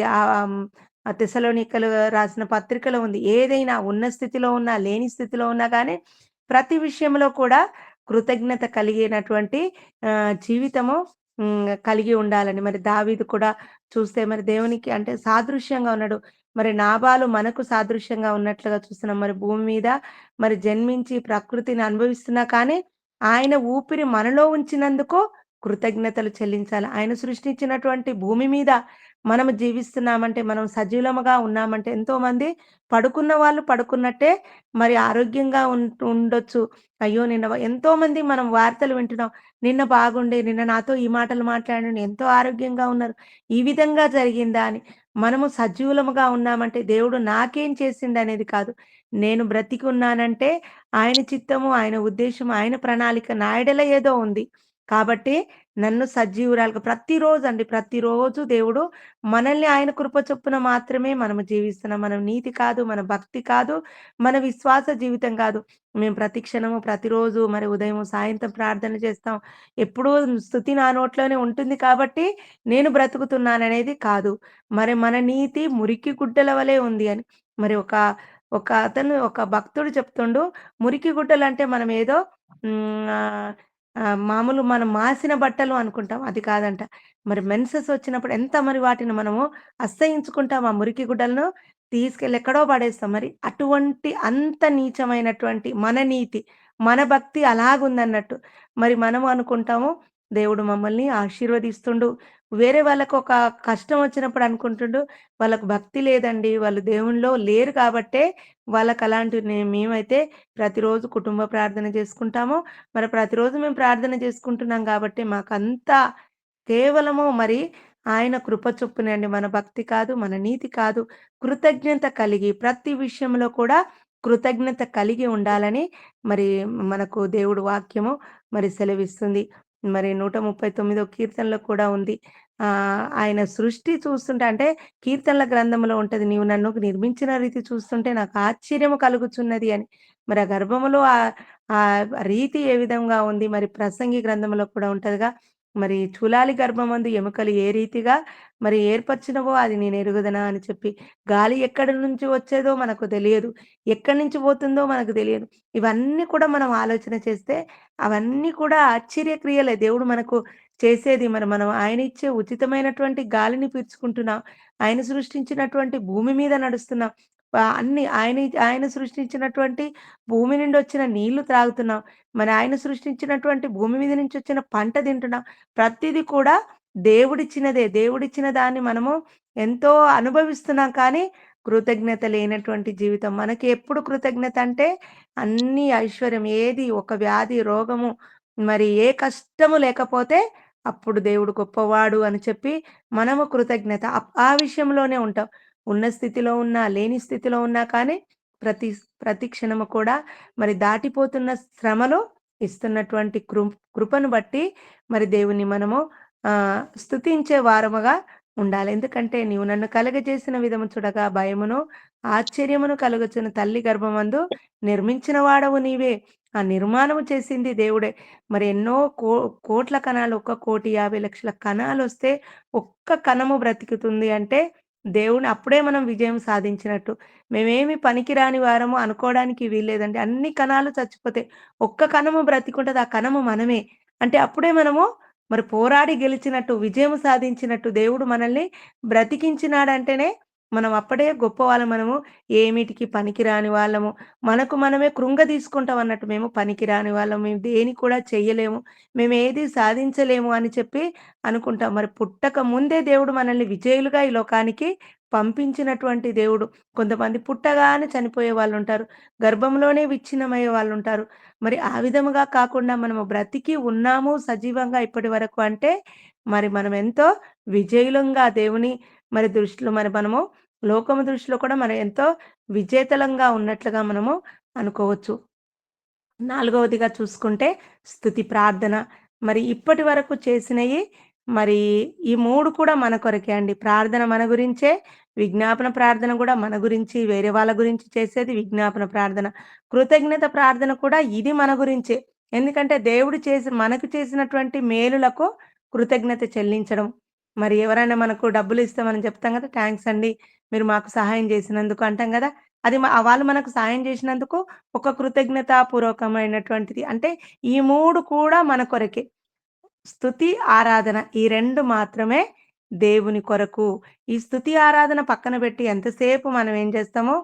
Speaker 1: తెస్సలోనికలు రాసిన పత్రికలో ఉంది. ఏదైనా ఉన్న స్థితిలో ఉన్నా, లేని స్థితిలో ఉన్నా గానీ ప్రతి విషయంలో కూడా కృతజ్ఞత కలిగినటువంటి జీవితము కలిగి ఉండాలని. మరి దావీదు కూడా చూస్తే మరి దేవునికి అంటే సాదృశ్యంగా ఉన్నాడు. మరి నాబాలు మనకు సాదృశ్యంగా ఉన్నట్లుగా చూస్తున్నాం. మరి భూమి మీద మరి జన్మించి ప్రకృతిని అనుభవిస్తున్నా కానీ, ఆయన ఊపిరి మనలో ఉంచినందుకు కృతజ్ఞతలు చెల్లించాలి. ఆయన సృష్టించినటువంటి భూమి మీద మనము జీవిస్తున్నామంటే, మనం సజీలముగా ఉన్నామంటే ఎంతోమంది పడుకున్న వాళ్ళు పడుకున్నట్టే మరి ఆరోగ్యంగా ఉండొచ్చు. అయ్యో! ఎంతోమంది మనం వార్తలు వింటున్నాం. నిన్న బాగుండే, నిన్న నాతో ఈ మాటలు మాట్లాడండి, ఎంతో ఆరోగ్యంగా ఉన్నారు. ఈ విధంగా జరిగిందా అని. మనము సజీవులముగా ఉన్నామంటే దేవుడు నాకేం చేసిండనేది కాదు. నేను బ్రతికున్నానంటే ఆయన చిత్తము, ఆయన ఉద్దేశ్యం, ఆయన ప్రణాళిక నా ఎడల ఏదో ఉంది. కాబట్టి నన్ను సజీవురాలుగా ప్రతిరోజండి, ప్రతిరోజు దేవుడు మనల్ని ఆయన కృప చొప్పున మాత్రమే మనము జీవిస్తున్నాం. మనం నీతి కాదు, మన భక్తి కాదు, మన విశ్వాస జీవితం కాదు. మేము ప్రతి క్షణము, ప్రతిరోజు మరి ఉదయం, సాయంత్రం ప్రార్థన చేస్తాం. ఎప్పుడూ స్తుతి నా నోట్లోనే ఉంటుంది కాబట్టి నేను బ్రతుకుతున్నాననేది కాదు. మరి మన నీతి మురికి గుడ్డల వలె ఉంది అని. మరి ఒక భక్తుడు చెప్తుండు, మురికి గుడ్డలంటే మనమేదో ఆహ్, మామూలు మనం మాసిన బట్టలు అనుకుంటాం. అది కాదంట. మరి మెన్సెస్ వచ్చినప్పుడు ఎంత మరి వాటిని మనము అసహ్యించుకుంటాం. ఆ మురికి గుడ్డలను తీసుకెళ్ళి ఎక్కడో పడేస్తాం. మరి అటువంటి అంత నీచమైనటువంటి మన నీతి, మన భక్తి అలాగుందన్నట్టు. మరి మనము అనుకుంటాము, దేవుడు మమ్మల్ని ఆశీర్వదిస్తుండు. వేరే వాళ్ళకొక కష్టం వచ్చినప్పుడు అనుకుంటుండు, వాళ్ళకి భక్తి లేదండి. వాళ్ళు దేవునిలో లేరు కాబట్టే వాళ్ళకలాంటివి మేమైతే ప్రతిరోజు కుటుంబ ప్రార్థన చేసుకుంటాము. మరి ప్రతిరోజు మేము ప్రార్థన చేసుకుంటున్నాం గాబట్టి మాకంతా కేవలము మరి ఆయన కృప చొప్పునే అండి. మన భక్తి కాదు, మన నీతి కాదు. కృతజ్ఞత కలిగి ప్రతి విషయంలో కూడా కృతజ్ఞత కలిగి ఉండాలని మరి మనకు దేవుడు వాక్యము మరి సెలవిస్తుంది. మరి 139 కీర్తనలో కూడా ఉంది. ఆయన సృష్టి చూస్తుంటే అంటే కీర్తనల గ్రంథంలో ఉంటది. నీవు నన్ను నిర్మించిన రీతి చూస్తుంటే నాకు ఆశ్చర్యము కలుగుచున్నది అని. మరి ఆ గర్భములో రీతి ఏ విధంగా ఉంది మరి ప్రసంగి గ్రంథంలో కూడా ఉంటదిగా. మరి చూలాలి గర్భమందు ఎముకలు ఏ రీతిగా మరి ఏర్పరిచినవో అది నేను ఎరుగుదునా అని చెప్పి, గాలి ఎక్కడి నుంచి వచ్చేదో మనకు తెలియదు. ఎక్కడి నుంచి పోతుందో మనకు తెలియదు. ఇవన్నీ కూడా మనం ఆలోచన చేస్తే అవన్నీ కూడా ఆశ్చర్య క్రియలే. దేవుడు మనకు చేసేది. మరి మనం ఆయన ఇచ్చే ఉచితమైనటువంటి గాలిని పీల్చుకుంటున్నాం. ఆయన సృష్టించినటువంటి భూమి మీద నడుస్తున్నాం. అన్నీ ఆయన సృష్టించినటువంటి భూమి నుండి వచ్చిన నీళ్లు త్రాగుతున్నాం. మరి ఆయన సృష్టించినటువంటి భూమి మీద నుంచి వచ్చిన పంట తింటున్నాం. ప్రతీది కూడా దేవుడిచ్చినదే. దేవుడిచ్చిన దాన్ని మనము ఎంతో అనుభవిస్తున్నాం కానీ, కృతజ్ఞత లేనటువంటి జీవితం. మనకి ఎప్పుడు కృతజ్ఞత అంటే, అన్నీ ఐశ్వర్యం ఏది ఒక వ్యాధి, రోగము మరి ఏ కష్టము లేకపోతే, అప్పుడు దేవుడు గొప్పవాడు అని చెప్పి మనము కృతజ్ఞత ఆ విషయంలోనే ఉంటాం. ఉన్న స్థితిలో ఉన్నా, లేని స్థితిలో ఉన్నా కానీ, ప్రతి ప్రతి క్షణము కూడా మరి దాటిపోతున్న శ్రమలో ఇస్తున్నటువంటి కృపను బట్టి మరి దేవుని మనము స్తుతించే వారముగా ఉండాలి. ఎందుకంటే నీవు నన్ను కలగజేసిన విధము చూడగా భయమును, ఆశ్చర్యమును కలుగచున్న తల్లి గర్భమందు నిర్మించిన వాడవు నీవే. ఆ నిర్మాణము చేసింది దేవుడే. మరి ఎన్నో కోట్ల కణాలు 1,50,00,000 కణాలొస్తే ఒక్క కణము బ్రతుకుతుంది అంటే దేవుని అప్పుడే మనం విజయం సాధించినట్టు. మేమేమి పనికిరాని వారము అనుకోవడానికి వీల్లేదండి. అన్ని కణాలు చచ్చిపోతాయి. ఒక్క కణము బ్రతికుంటది. ఆ కణము మనమే. అంటే అప్పుడే మనము మరి పోరాడి గెలిచినట్టు, విజయం సాధించినట్టు దేవుడు మనల్ని బ్రతికించినాడంటేనే మనం అప్పుడే గొప్పవాళ్ళం మనము. ఏమిటికి పనికిరాని వాళ్ళము. మనకు మనమే కృంగదీసుకుంటాం అన్నట్టు. మేము పనికిరాని వాళ్ళం. మేము దేన్ని కూడా చెయ్యలేము. మేమేది సాధించలేము అని చెప్పి అనుకుంటాం. మరి పుట్టక ముందే దేవుడు మనల్ని విజయులుగా ఈ లోకానికి పంపించినటువంటి దేవుడు. కొంతమంది పుట్టగానే చనిపోయే వాళ్ళుంటారు. గర్భంలోనే విచ్ఛిన్నమయ్యే వాళ్ళుంటారు. మరి ఆ విధముగా కాకుండా మనము బ్రతికి ఉన్నాము సజీవంగా ఇప్పటి వరకు అంటే, మరి మనం ఎంతో విజయులంగా దేవుని మరి దృష్టిలో మరి మనము లోకము దృష్టిలో కూడా మనం ఎంతో విజేతలంగా ఉన్నట్లుగా మనము అనుకోవచ్చు. నాలుగవదిగా చూసుకుంటే స్తుతి ప్రార్థన. మరి ఇప్పటి వరకు చేసినయి మరి ఈ 3 కూడా మన కొరకే అండి. ప్రార్థన మన గురించే, విజ్ఞాపన ప్రార్థన గూడా మన గురించి, వేరే వాళ్ళ గురించి చేసేది విజ్ఞాపన ప్రార్థన. కృతజ్ఞత ప్రార్థన కూడా ఇది మన గురించే. ఎందుకంటే దేవుడు మనకు చేసినటువంటి మేలులకు కృతజ్ఞత చెల్లించడం. మరి ఎవరైనా మనకు డబ్బులిస్తే మనం చెప్తాం గదా! థాంక్స్ అండి. మీరు మాకు సహాయం చేసినందుకు అంటాం గదా! అది వాళ్ళు మనకు సహాయం చేసినందుకు ఒక కృతజ్ఞతాపూర్వకమైనటువంటిది. అంటే ఈ 3 కూడా మన కొరకే. స్తుతి, ఆరాధన ఈ 2 మాత్రమే దేవుని కొరకు. ఈ స్తుతి, ఆరాధన పక్కన పెట్టి ఎంతసేపు మనం ఏం చేస్తామో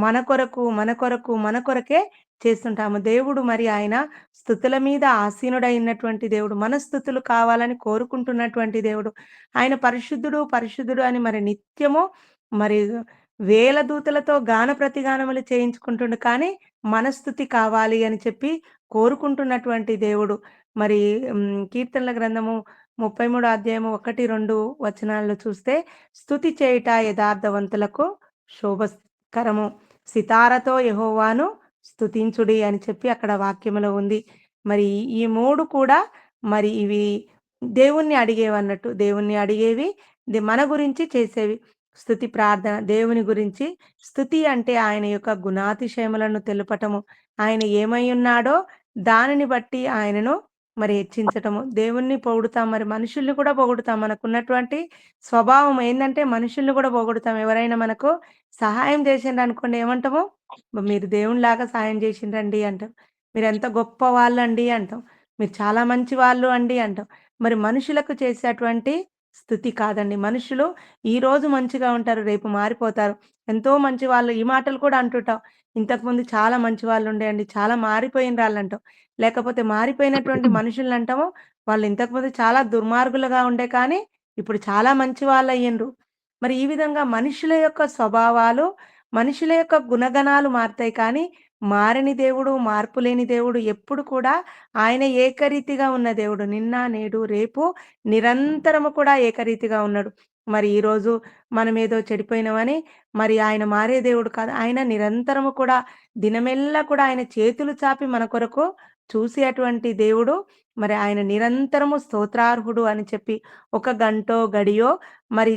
Speaker 1: మన కొరకు, మన కొరకు, మన కొరకే చేస్తుంటాము. దేవుడు మరి ఆయన స్తుతుల మీద ఆసీనుడైనటువంటి దేవుడు. మన స్తుతులు కావాలని కోరుకుంటున్నటువంటి దేవుడు. ఆయన పరిశుద్ధుడు, పరిశుద్ధుడు అని మరి నిత్యము మరి వేల దూతలతో గాన ప్రతిగానములు చేయించుకుంటుండు. కానీ మన స్తుతి కావాలి అని చెప్పి కోరుకుంటున్నటువంటి దేవుడు. మరి కీర్తనల గ్రంథము 33 అధ్యాయము 1, 2 వచనాల్లో చూస్తే, స్తుతి చేయుట యథార్థవంతులకు శోభస్కరము. సితారతో యెహోవాను స్తుతించుడి అని చెప్పి అక్కడ వాక్యములో ఉంది. మరి ఈ 3 కూడా మరి ఇవి దేవుణ్ణి అడిగేవన్నట్టు. దేవుణ్ణి అడిగేవి, మన గురించి చేసేవి. స్తుతి ప్రార్థన దేవుని గురించి. స్తుతి అంటే ఆయన యొక్క గుణాతిశయములను తెలుపటము. ఆయన ఏమై ఉన్నాడో దానిని బట్టి ఆయనను మరి హెచ్చించటము. దేవుణ్ణి పొగుడుతాం. మరి మనుషుల్ని కూడా పొగుడుతాం. మనకున్నటువంటి స్వభావం ఏందంటే మనుషుల్ని కూడా పొగుడుతాం. ఎవరైనా మనకు సహాయం చేసిండ్రనుకోండి ఏమంటాము? మీరు దేవునిలాగా సహాయం చేసిండ్రండి అంటాం. మీరెంత గొప్ప వాళ్ళండి అంటాం. మీరు చాలా మంచి వాళ్ళు అండి అంటాం. మరి మనుషులకు చేసేటువంటి స్తుతి కాదండి. మనుషులు ఈరోజు మంచిగా ఉంటారు. రేపు మారిపోతారు. ఎంతో మంచి వాళ్ళు ఈ మాటలు కూడా అంటుంటాం. ఇంతకుముందు చాలా మంచి వాళ్ళుండేయండి. చాలా మారిపోయినరాళ్ళంటాం. లేకపోతే మారిపోయినటువంటి మనుషులనంటాము. వాళ్ళు ఇంతకుముందు చాలా దుర్మార్గులుగా ఉండే కానీ, ఇప్పుడు చాలా మంచి వాళ్ళయ్యిండ్రు. మరి ఈ విధంగా మనుషుల యొక్క స్వభావాలు, మనుషుల యొక్క గుణగణాలు మారతాయి కానీ, మారని దేవుడు, మార్పు లేని దేవుడు ఎప్పుడు కూడా ఆయన ఏకరీతిగా ఉన్న దేవుడు. నిన్న, నేడు, రేపు నిరంతరము కూడా ఏకరీతిగా ఉన్నాడు. మరి ఈరోజు మనమేదో చెడిపోయినామని మరి ఆయన మారే దేవుడు కాదు. ఆయన నిరంతరము కూడా దినమెల్లా కూడా ఆయన చేతులు చాపి మన కొరకు చూసి అటువంటి దేవుడు. మరి ఆయన నిరంతరము స్తోత్రార్హుడు అని చెప్పి ఒక గంటో, గడియో మరి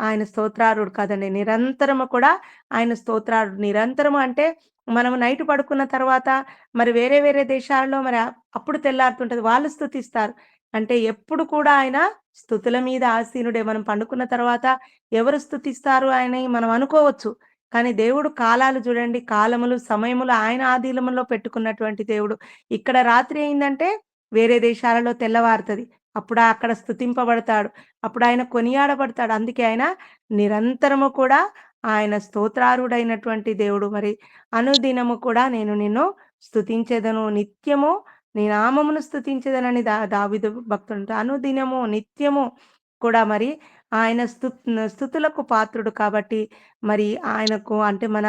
Speaker 1: ఆయన స్తోత్రార్హుడు కాదండి. నిరంతరము కూడా ఆయన స్తోత్రార్హుడు. నిరంతరము అంటే మనం నైట్ పడుకున్న తర్వాత మరి వేరే వేరే దేశాల్లో మరి అప్పుడు తెల్లారుతుంటది. వాళ్ళు స్తుతిస్తారు. అంటే ఎప్పుడు కూడా ఆయన స్తుతుల మీద ఆసీనుడే. మనం పండుకున్న తర్వాత ఎవరు స్తుతిస్తారు ఆయనని మనం అనుకోవచ్చు. కానీ దేవుడు కాలాలు చూడండి, కాలములు, సమయములు ఆయన ఆధీనములో పెట్టుకున్నటువంటి దేవుడు. ఇక్కడ రాత్రి అయిందంటే వేరే దేశాలలో తెల్లవారుతది. అప్పుడు అక్కడ స్తుతింపబడతాడు. అప్పుడు ఆయన కొనియాడబడతాడు. అందుకే ఆయన నిరంతరము కూడా ఆయన స్తోత్రార్హుడైనటువంటి దేవుడు. మరి అనుదినము కూడా నేను నిన్ను స్తుతించెదను. నిత్యము నీ నామమును స్తుతించెదనని దావీదు భక్తుడు అనుదినము, నిత్యము కూడా మరి ఆయన స్తుతులకు పాత్రుడు కాబట్టి మరి ఆయనకు అంటే మన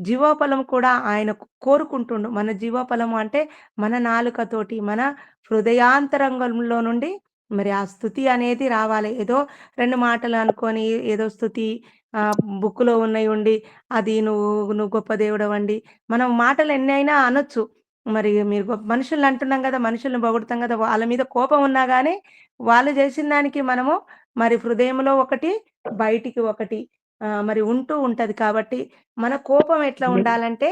Speaker 1: జీవఫలం కూడా ఆయనకు కోరుకుంటుండు. మన జీవఫలము అంటే మన నాలుకతోటి, మన హృదయాంతరంగంలో నుండి మరి ఆ స్తుతి అనేది రావాలి. ఏదో 2 మాటలు అనుకోని ఏదో స్తుతి బుక్‌లో ఉన్నయుండి అది నువ్వు గొప్ప దేవుడవండి. మనం మాటలు ఎన్నైనా అనొచ్చు. మరి మీరు మనుషుల్ని అంటున్నాం గదా! మనుషుల్ని పొగుడుతాం గదా! వాళ్ళ మీద కోపం ఉన్నా గాని, వాళ్ళు జేసిన దానికి మనము మరి హృదయంలో ఒకటి, బయటికి ఒకటి మరి ఉంటూ ఉంటది కాబట్టి, మన కోపం ఎట్లా ఉండాలంటే,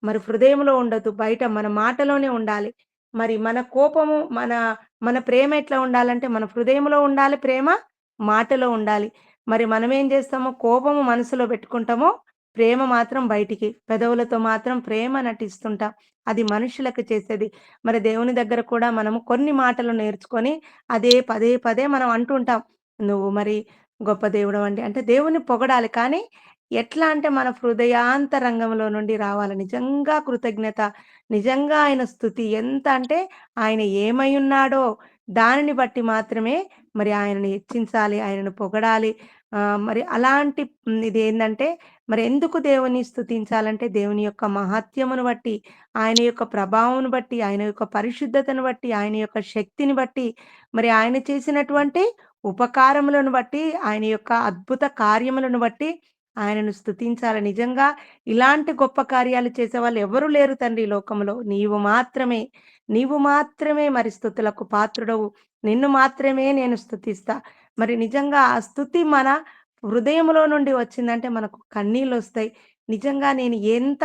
Speaker 1: మరి హృదయంలో ఉండొద్దు. బయట మన మాటలోనే ఉండాలి. మరి మన కోపము, మన ప్రేమ ఎట్లా ఉండాలంటే, మన హృదయంలో ఉండాలి ప్రేమ, మాటలో ఉండాలి. మరి మనమేం జేస్తామో, కోపము మనసులో బెట్టుకుంటామో, ప్రేమ మాత్రం బయటికి. పెదవులతో మాత్రం ప్రేమ నటిస్తుంటాం. అది మనుషులకు చేసేది. మరి దేవుని దగ్గర కూడా మనము కొన్ని మాటలు నేర్చుకొని, అదే పదే పదే మనం అంటుంటాం. నువ్వు మరి గొప్ప దేవుడవండి. అంటే దేవుడిని పొగడాలి. కానీ ఎట్లా అంటే మన హృదయాంతరంగంలో నుండి రావాలి. నిజంగా కృతజ్ఞత, నిజంగా ఆయన స్తుతి ఎంత అంటే ఆయన ఏమైయున్నాడో దానిని బట్టి మాత్రమే మరి ఆయనని హెచ్చించాలి. ఆయనను పొగడాలి. మరి అలాంటి ఇదేందంటే మరి ఎందుకు దేవుని స్తుతించాలంటే దేవుని యొక్క మహత్యమును బట్టి, ఆయన యొక్క ప్రభావమును బట్టి, ఆయన యొక్క పరిశుద్ధతను బట్టి, ఆయన యొక్క శక్తిని బట్టి, మరి ఆయన చేసినటువంటి ఉపకారములను బట్టి, ఆయన యొక్క అద్భుత కార్యములను బట్టి ఆయనను స్తుతించాలి. నిజంగా ఇలాంటి గొప్ప కార్యాలు చేసేవాళ్ళు ఎవరు లేరు తండ్రి ఈ లోకంలో. నీవు మాత్రమే మరి స్తుతులకు పాత్రుడవు. నిన్ను మాత్రమే నేను స్తుతిస్తా. మరి నిజంగా ఆ స్తుతి మన హృదయంలో నుండి వచ్చిందంటే మనకు కన్నీళ్ళొస్తాయి. నిజంగా నేను ఎంత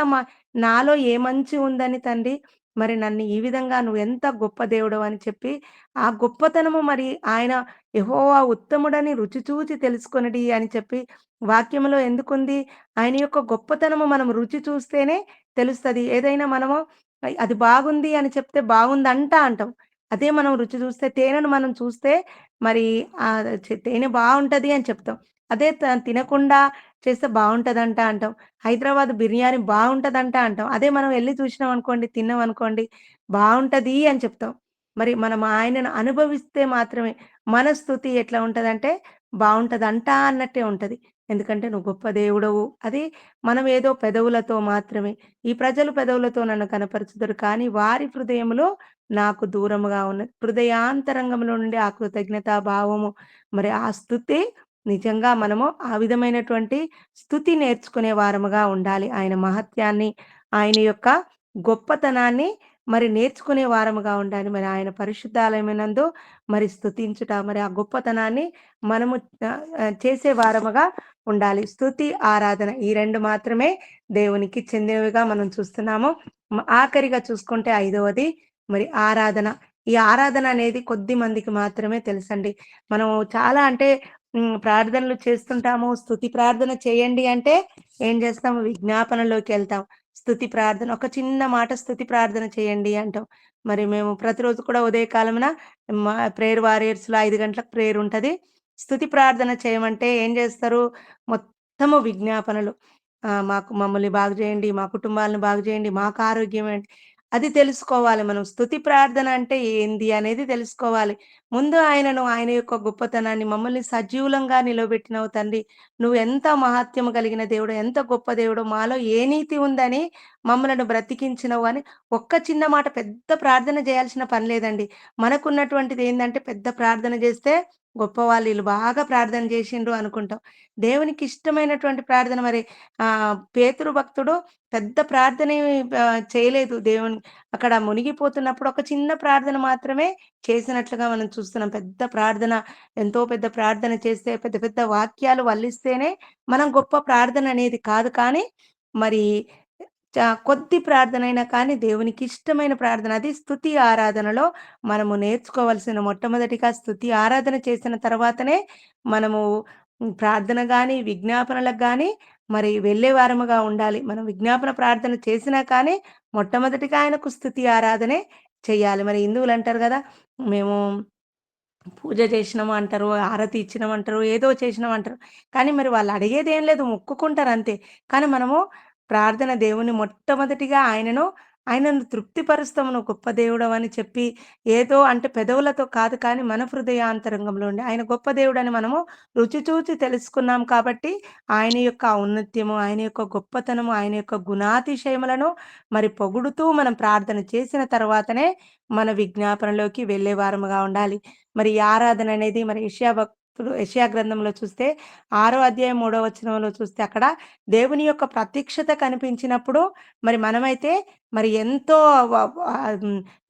Speaker 1: నాలో ఏ మంచి ఉందని తండ్రి మరి నన్ను ఈ విధంగా నువ్వెంత గొప్ప దేవుడవని చెప్పి, ఆ గొప్పతనము మరి ఆయన యెహోవా ఉత్తముడని రుచి చూచి తెలుసుకొనుడి అని చెప్పి వాక్యములో ఎందుకుంది? ఆయన యొక్క గొప్పతనము మనం రుచి చూస్తేనే తెలుస్తది. ఏదైనా మనము అది బాగుంది అని చెప్తే బాగుందంట అంటాం. అదే మనం రుచి చూస్తే తేనెను మనం చూస్తే మరి తేనె బావుంటది అని చెప్తాం. అదే తినకుండా చేస్తే బావుంటదంట అంటాం. హైదరాబాద్ బిర్యానీ బావుంటదంట అంటాం. అదే మనం ఎళ్లి చూసినామనుకోండి, తిన్నామనుకోండి బావుంటది అని చెప్తాం. మరి మనం ఆయనను అనుభవిస్తే మాత్రమే మన స్తుతి ఎట్లా ఉంటదంటే బావుంటదంట అన్నట్టే ఉంటది. ఎందుకంటే నువ్వు గొప్ప దేవుడవు. అది మనం ఏదో పెదవులతో మాత్రమే. ఈ ప్రజలు పెదవులతో నన్ను కనపరచుదురు కానీ వారి హృదయములో నాకు దూరముగా ఉన్నది. హృదయాంతరంగంలో నుండి ఆ కృతజ్ఞతా భావము మరి ఆ స్తుతి నిజంగా మనము ఆ విధమైనటువంటి స్తుతి నేర్చుకునే వారముగా ఉండాలి. ఆయన మహత్యాన్ని, ఆయన యొక్క గొప్పతనాన్ని మరి నేర్చుకునే వారముగా ఉండాలి. మరి ఆయన పరిశుద్ధాలయమునందు మరి స్తుతించుట, మరి ఆ గొప్పతనాన్ని మనము చేసే వారముగా ఉండాలి. స్తుతి, ఆరాధన ఈ 2 మాత్రమే దేవునికి చెందినవిగా మనం చూస్తున్నాము. ఆఖరిగా చూసుకుంటే ఐదవది మరి ఆరాధన. ఈ ఆరాధన అనేది కొద్ది మందికి మాత్రమే తెలుసండి. మనం చాలా అంటే ప్రార్థనలు చేస్తుంటాము. స్తుతి ప్రార్థన చేయండి అంటే ఏం చేస్తాము? విజ్ఞాపనలోకెళ్తాం. స్తుతి ప్రార్థన ఒక చిన్న మాట స్తుతి ప్రార్థన చేయండి అంటాం. మరి మేము ప్రతిరోజు కూడా ఉదయకాలమున ప్రేయర్ వారియర్స్‌లో 5 గంటలకు ప్రేయర్ ఉంటది. స్తుతి ప్రార్థన చేయమంటే ఏం చేస్తారు? మొత్తము విజ్ఞాపనలు. మమ్మల్ని బాగు చేయండి, మా కుటుంబాలను బాగు చేయండి, మాకు ఆరోగ్యం ఏంటి అది తెలుసుకోవాలి మనం. స్తుతి ప్రార్థన అంటే ఏంది అనేది తెలుసుకోవాలి. ముందు ఆయన యొక్క గొప్పతనాన్ని మమ్మల్ని సజీవులంగా నిలవబెట్టినవు తండ్రి. నువ్వెంత మహాత్యము కలిగిన దేవుడో, ఎంత గొప్ప దేవుడో, మాలో ఏ నీతి ఉందని మమ్మలను బ్రతికించినవు అని ఒక్క చిన్న మాట పెద్ద ప్రార్థన చేయాల్సిన పని లేదండి. మనకున్నటువంటిది ఏందంటే పెద్ద ప్రార్థన చేస్తే గొప్పవాళ్ళు ఈళ్ళు బాగా ప్రార్థన చేసిండ్రు అనుకుంటాం. దేవునికి ఇష్టమైనటువంటి ప్రార్థన మరి పేతురు భక్తుడు పెద్ద ప్రార్థన చేయలేదు దేవుని అక్కడ మునిగిపోతున్నప్పుడు ఒక చిన్న ప్రార్థన మాత్రమే చేసినట్లుగా మనం చూస్తున్నాం. పెద్ద ప్రార్థన ఎంతో పెద్ద ప్రార్థన చేస్తే పెద్ద పెద్ద వాక్యాలు వల్లిస్తేనే మనం గొప్ప ప్రార్థన అనేది కాదు. కానీ మరి కొద్ది ప్రార్థనైనా కానీ దేవునికిష్టమైన ప్రార్థన. అది స్తుతి ఆరాధనలో మనము నేర్చుకోవాల్సిన మొట్టమొదటిగా స్తుతి ఆరాధన చేసిన తర్వాతనే మనము ప్రార్థన గాని, విజ్ఞాపనలకు గాని మరి వెళ్ళేవారముగా ఉండాలి. మనం విజ్ఞాపన ప్రార్థన చేసినా కానీ మొట్టమొదటిగా ఆయనకు స్తుతి ఆరాధనే చెయ్యాలి. మరి హిందువులంటారు గదా! మేము పూజ చేసినాము అంటారు. హారతి ఇచ్చినామంటారు. ఏదో చేసినామంటారు. కానీ మరి వాళ్ళు అడిగేదేం లేదు. మొక్కుకుంటారంతే. కానీ మనము ప్రార్థన దేవుని మొట్టమొదటిగా ఆయనను తృప్తిపరుస్తాము. నువ్వు గొప్ప దేవుడవని చెప్పి ఏదో అంటే పెదవులతో కాదు కానీ మన హృదయాంతరంగంలో ఉండి ఆయన గొప్ప దేవుడని మనము రుచి చూచి తెలుసుకున్నాం కాబట్టి ఆయన యొక్క ఔన్నత్యము, ఆయన యొక్క గొప్పతనము, ఆయన యొక్క గుణాతిశయములను మరి పొగుడుతూ మనం ప్రార్థన చేసిన తర్వాతనే మన విజ్ఞాపనలోకి వెళ్ళేవారముగా ఉండాలి. మరి ఈ ఆరాధన అనేది మరి యెషయా గ్రంథంలో చూస్తే 6 అధ్యాయం 3 వచనంలో చూస్తే అక్కడ దేవుని యొక్క ప్రత్యక్షత కనిపించినప్పుడు మరి మనమైతే మరి ఎంతో వ వ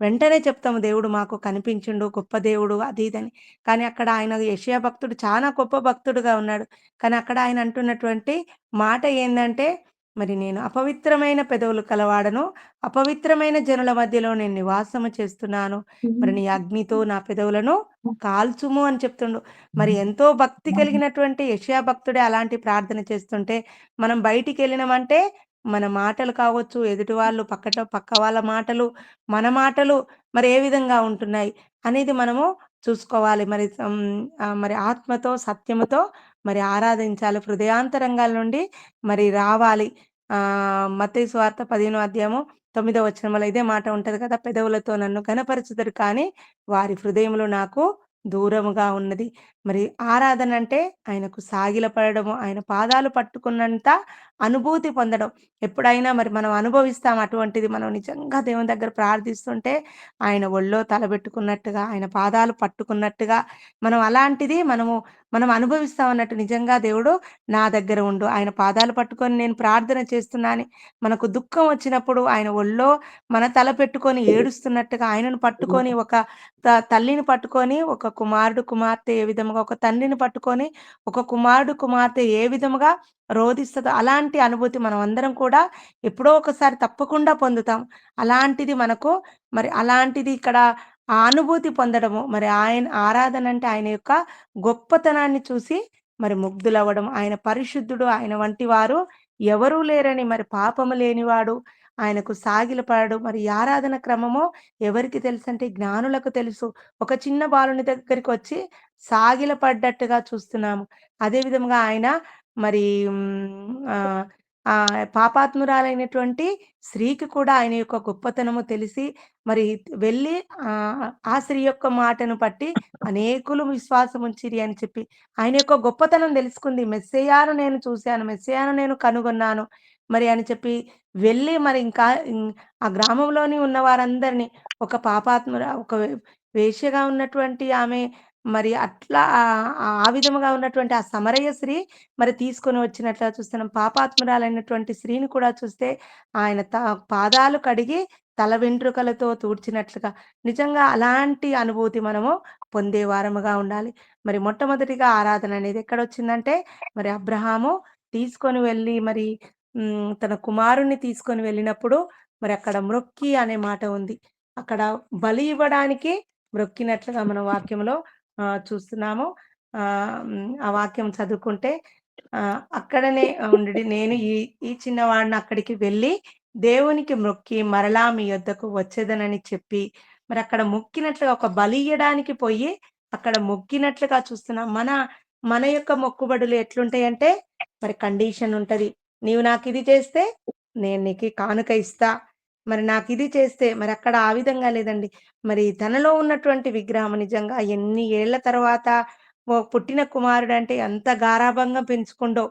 Speaker 1: వెంటనే చెప్తాము దేవుడు మాకు కనిపించిండు, గొప్ప దేవుడు అది ఇదని. కానీ అక్కడ ఆయన యెషయా భక్తుడు చాలా గొప్ప భక్తుడుగా ఉన్నాడు. కానీ అక్కడ ఆయన అంటున్నటువంటి మాట ఏందంటే, మరి నేను అపవిత్రమైన పెదవులు కలవాడను, అపవిత్రమైన జనుల మధ్యలో నేను నివాసము చేస్తున్నాను. మరి నీ అగ్నితో నా పెదవులను కాల్చుము అని చెప్తుండు. మరి ఎంతో భక్తి కలిగినటువంటి యెషయా భక్తుడే అలాంటి ప్రార్థన చేస్తుంటే, మనం బయటికెళ్ళినమంటే మన మాటలు కావచ్చు, ఎదుటి వాళ్ళు పక్క వాళ్ళ మాటలు, మన మాటలు మరి ఏ విధంగా ఉంటున్నాయి అనేది మనము చూసుకోవాలి. మరి ఆత్మతో, సత్యముతో మరి ఆరాధించాలి. హృదయాంతరంగాల నుండి మరి రావాలి. మత్తయి సువార్త 15 అధ్యాయము 9 వచనంలో ఇదే మాట ఉంటది కదా! పెదవులతో నన్ను ఘనపరచుదురు కానీ వారి హృదయములు నాకు దూరముగా ఉన్నది. మరి ఆరాధన అంటే ఆయనకు సాగిలపడడము, ఆయన పాదాలు పట్టుకున్నంత అనుభూతి పొందడం. ఎప్పుడైనా మరి మనం అనుభవిస్తాం అటువంటిది. మనం నిజంగా దేవుని దగ్గర ప్రార్థిస్తుంటే ఆయన ఒళ్ళో తలబెట్టుకున్నట్టుగా, ఆయన పాదాలు పట్టుకున్నట్టుగా మనం అలాంటిది మనం అనుభవిస్తాం అన్నట్టు. నిజంగా దేవుడు నా దగ్గర ఉండు. ఆయన పాదాలు పట్టుకొని నేను ప్రార్థన చేస్తున్నా అని మనకు దుఃఖం వచ్చినప్పుడు ఆయన ఒళ్ళో మన తల పెట్టుకొని ఏడుస్తున్నట్టుగా ఆయనను పట్టుకొని ఒక తల్లిని పట్టుకొని ఒక కుమారుడు, కుమార్తె ఏ విధముగా ఒక తండ్రిని పట్టుకొని ఒక కుమారుడు, కుమార్తె ఏ విధముగా రోదిస్తదో అలాంటి అనుభూతి మనమందరం కూడా ఎప్పుడో ఒకసారి తప్పకుండా పొందుతాం. అలాంటిది మనకు మరి అలాంటిది ఇక్కడ ఆ అనుభూతి పొందడము మరి ఆయన ఆరాధన అంటే ఆయన యొక్క గొప్పతనాన్ని చూసి మరి ముగ్ధులవ్వడం. ఆయన పరిశుద్ధుడు. ఆయన వంటి వారు ఎవరూ లేరని మరి పాపము లేనివాడు. ఆయనకు సాగిలపడడు. మరి ఈ ఆరాధన క్రమము ఎవరికి తెలుసంటే జ్ఞానులకు తెలుసు. ఒక చిన్న బాలుని దగ్గరికొచ్చి సాగిలపడ్డట్టుగా చూస్తున్నాము. అదే విధముగా ఆయన మరి ఆహ్, పాపాత్మురాలైనటువంటి స్త్రీకి కూడా ఆయన యొక్క గొప్పతనము తెలిసి మరి వెళ్ళి ఆ స్త్రీ యొక్క మాటను పట్టి అనేకులు విశ్వాసముంచిరి అని చెప్పి ఆయన యొక్క గొప్పతనం తెలుసుకుంది. మెస్సీయను నేను చూసాను. మెస్సీయను నేను కనుగొన్నాను. మరి అని చెప్పి వెళ్ళి మరి ఇంకా ఆ గ్రామంలోని ఉన్న వారందరిని ఒక వేశ్యగా ఉన్నటువంటి ఆమె మరి అట్లా ఆ విధముగా ఉన్నటువంటి ఆ సమరయ స్త్రీ మరి తీసుకొని వచ్చినట్లుగా చూస్తున్నాం. పాపాత్మురాలైనటువంటి స్త్రీని కూడా చూస్తే ఆయన పాదాలు కడిగి తల వెంట్రుకలతో తూడ్చినట్లుగా నిజంగా అలాంటి అనుభూతి మనము పొందే వారముగా ఉండాలి. మరి మొట్టమొదటిగా ఆరాధన అనేది ఎక్కడొచ్చిందంటే మరి అబ్రహాము తీసుకొని వెళ్ళి మరి తన కుమారుడిని తీసుకొని వెళ్ళినప్పుడు మరి అక్కడ మ్రొక్కి అనే మాట ఉంది. అక్కడ బలి ఇవ్వడానికి మ్రొక్కినట్లుగా మనం వాక్యంలో చూస్తున్నాము. ఆ వాక్యం చదువుకుంటే అక్కడనే ఉండుడి. నేను ఈ చిన్నవాడిని అక్కడికి వెళ్ళి దేవునికి మొక్కి మరలా మీ యొద్దకు వచ్చేదనని చెప్పి, మరక్కడ మొక్కినట్లుగా ఒక బలి ఇయ్యడానికి పొయ్యి, అక్కడ మొక్కినట్లుగా చూస్తున్నాం. మన యొక్క మొక్కుబడులు ఎట్లుంటాయంటే, మరి కండిషన్ ఉంటది. నీవు నాకిది చేస్తే, నేను నీకు కానుక ఇస్తా. మరి నాకిది చేస్తే మరక్కడ ఆ విధంగా లేదండి. మరి తనలో ఉన్నటువంటి విగ్రహం నిజంగా ఎన్ని ఏళ్ల తర్వాత పుట్టిన కుమారుడంటే ఎంత గారాబంగా పెంచుకుండో.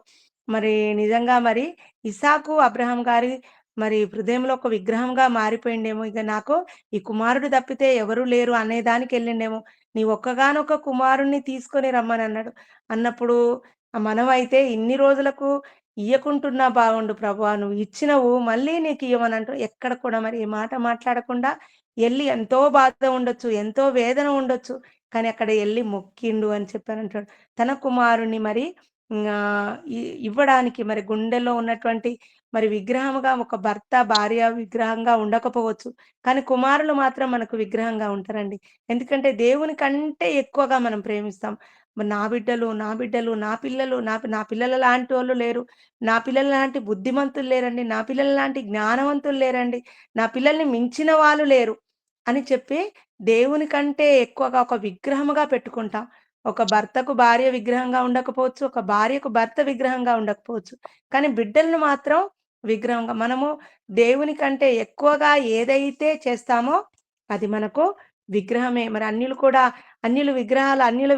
Speaker 1: మరి నిజంగా మరి ఇసాకు, అబ్రహాం గారి మరి హృదయంలో ఒక విగ్రహంగా మారిపోయిండేమో. ఇక నాకు ఈ కుమారుడు తప్పితే ఎవరు లేరు అనేదానికెళ్ళిండేమో. నీ ఒక్కగానొక్క కుమారుడిని తీసుకొని రమ్మనన్నాడు. అన్నప్పుడు మనమైతే ఇన్ని రోజులకు ఇయ్యకుంటున్నా బాగుండు ప్రభువా! నువ్వు ఇచ్చినవు మళ్ళీ నీకియ్యమనంటూ ఎక్కడ కూడా మరి ఈ మాట మాట్లాడకుండా ఎళ్లి ఎంతో బాధ ఉండొచ్చు, ఎంతో వేదన ఉండొచ్చు. కానీ అక్కడ ఎళ్లి మొక్కిండు అని చెప్పానంటాడు. తన కుమారుడిని మరి ఇవ్వడానికి మరి గుండెల్లో ఉన్నటువంటి మరి విగ్రహముగా ఒక భర్త, భార్య విగ్రహంగా ఉండకపోవచ్చు. కానీ కుమారులు మాత్రం మనకు విగ్రహంగా ఉంటారండి. ఎందుకంటే దేవుని కంటే ఎక్కువగా మనం ప్రేమిస్తాం. మరి నా బిడ్డలు, నా బిడ్డలు, నా పిల్లలు, నా పిల్లల లాంటోళ్ళు లేరు. నా పిల్లల లాంటి బుద్ధిమంతులు లేరండి. నా పిల్లల లాంటి జ్ఞానవంతులు లేరండి. నా పిల్లల్ని మించిన వాళ్ళు లేరు అని చెప్పి దేవుని కంటే ఎక్కువగా ఒక విగ్రహముగా పెట్టుకుంటాం. ఒక భర్తకు భార్య విగ్రహంగా ఉండకపోవచ్చు. ఒక భార్యకు భర్త విగ్రహంగా ఉండకపోవచ్చు. కానీ బిడ్డలను మాత్రం విగ్రహంగా మనము దేవుని కంటే ఎక్కువగా ఏదైతే చేస్తామో అది మనకు విగ్రహమే. మరి అన్యులు కూడా అన్యుల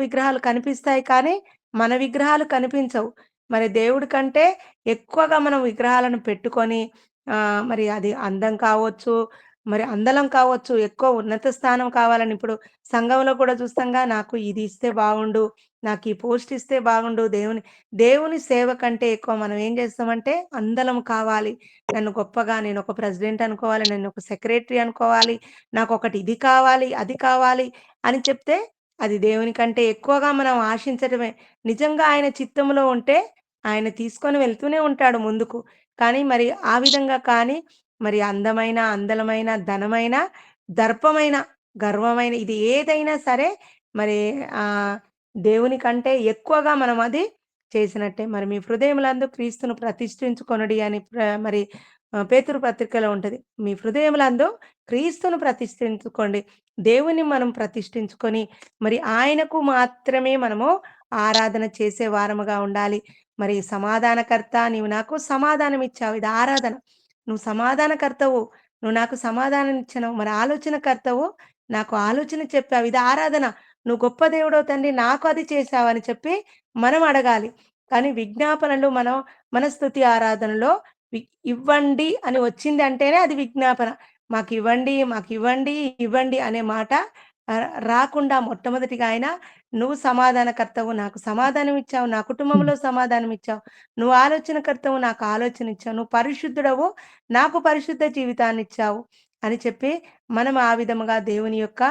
Speaker 1: విగ్రహాలు కనిపిస్తాయి కానీ మన విగ్రహాలు కనిపించవు. మరి దేవుడి కంటే ఎక్కువగా మనం విగ్రహాలను పెట్టుకొని మరి అది అందం కావచ్చు, మరి అందలం కావచ్చు, ఎక్కువ ఉన్నత స్థానం కావాలని ఇప్పుడు సంఘంలో కూడా చూస్తాంగా నాకు ఇది ఇస్తే బాగుండు, నాకు ఈ పోస్ట్ ఇస్తే బాగుండు, దేవుని సేవ కంటే ఎక్కువ మనం ఏం చేస్తామంటే అందలం కావాలి. నన్ను గొప్పగా నేనొక ప్రెసిడెంట్ అనుకోవాలి, నేనొక సెక్రటరీ అనుకోవాలి, నాకొకటి ఇది కావాలి, అది కావాలి అని చెప్తే అది దేవుని కంటే ఎక్కువగా మనం ఆశించటమే. నిజంగా ఆయన చిత్తంలో ఉంటే ఆయన తీసుకొని వెళ్తూనే ఉంటాడు ముందుకు. కానీ మరి ఆ విధంగా కానీ మరి అందమైన, అందలమైన, ధనమైన, దర్పమైన, గర్వమైన ఇది ఏదైనా సరే మరి ఆహ్, దేవుని కంటే ఎక్కువగా మనం అది చేసినట్టే. మరి మీ హృదయములందు క్రీస్తును ప్రతిష్ఠించుకొనుడి అని మరి పేతురు పత్రికలో ఉంటది. మీ హృదయములందు క్రీస్తును ప్రతిష్ఠించుకోండి. దేవుని మనం ప్రతిష్ఠించుకొని మరి ఆయనకు మాత్రమే మనము ఆరాధన చేసే వారముగా ఉండాలి. మరి సమాధానకర్త నీవు నాకు సమాధానం ఇచ్చావు. ఇది ఆరాధన. నువ్వు సమాధానకర్తవు. నువ్వు నాకు సమాధానం ఇచ్చినవు. మరి ఆలోచనకర్తవు. నాకు ఆలోచన చెప్పావు. ఇది ఆరాధన. నువ్వు గొప్ప దేవుడవు తండ్రి నాకు అది చేశావని చెప్పి మనం అడగాలి. కానీ విజ్ఞాపనలు మనం మన స్తుతి ఆరాధనలో వి ఇవ్వండి అని వచ్చిందంటేనే అది విజ్ఞాపన. మాకివ్వండి, మాకివ్వండి, ఇవ్వండి అనే మాట రాకుండా మొట్టమొదటిగా ఆయన నువ్వు సమాధానకర్తవు. నాకు సమాధానం ఇచ్చావు. నా
Speaker 2: హ్మ్.
Speaker 1: కుటుంబంలో సమాధానం ఇచ్చావు. నువ్వు ఆలోచనకర్తవు. నాకు ఆలోచన ఇచ్చావు. నువ్వు పరిశుద్ధుడవు. నాకు పరిశుద్ధ జీవితాన్నిచ్చావు అని చెప్పి మనం ఆ విధముగా దేవుని యొక్క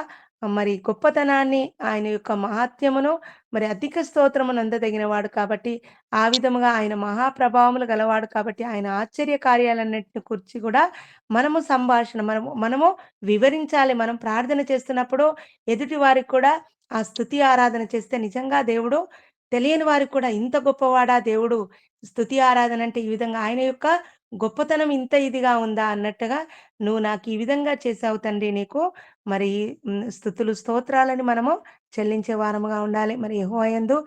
Speaker 1: మరి గొప్పతనాన్ని, ఆయన యొక్క మహాత్యమును, మరి అధిక స్తోత్రమును అందదగినవాడు కాబట్టి, ఆ విధముగా ఆయన మహాప్రభావములు గలవాడు కాబట్టి, ఆయన ఆశ్చర్య కార్యాలన్నిటిని గురించి కూడా మనము వివరించాలి. మనం ప్రార్థన చేస్తున్నప్పుడు ఎదుటి వారికి కూడా ఆ స్తుతి ఆరాధన చేస్తే నిజంగా దేవుడు తెలియని వారికి కూడా ఇంత గొప్పవాడా దేవుడు! స్తుతి ఆరాధన అంటే ఈ విధంగా ఆయన యొక్క గొప్పతనం ఇంత ఇదిగా ఉందా అన్నట్టుగా నువ్వు నాకు ఈ విధంగా చేశావు తండ్రి నీకు మరి స్తుతులు, స్తోత్రాలని మనము చెల్లించే వారముగా ఉండాలి. మరి యెహోవా యందు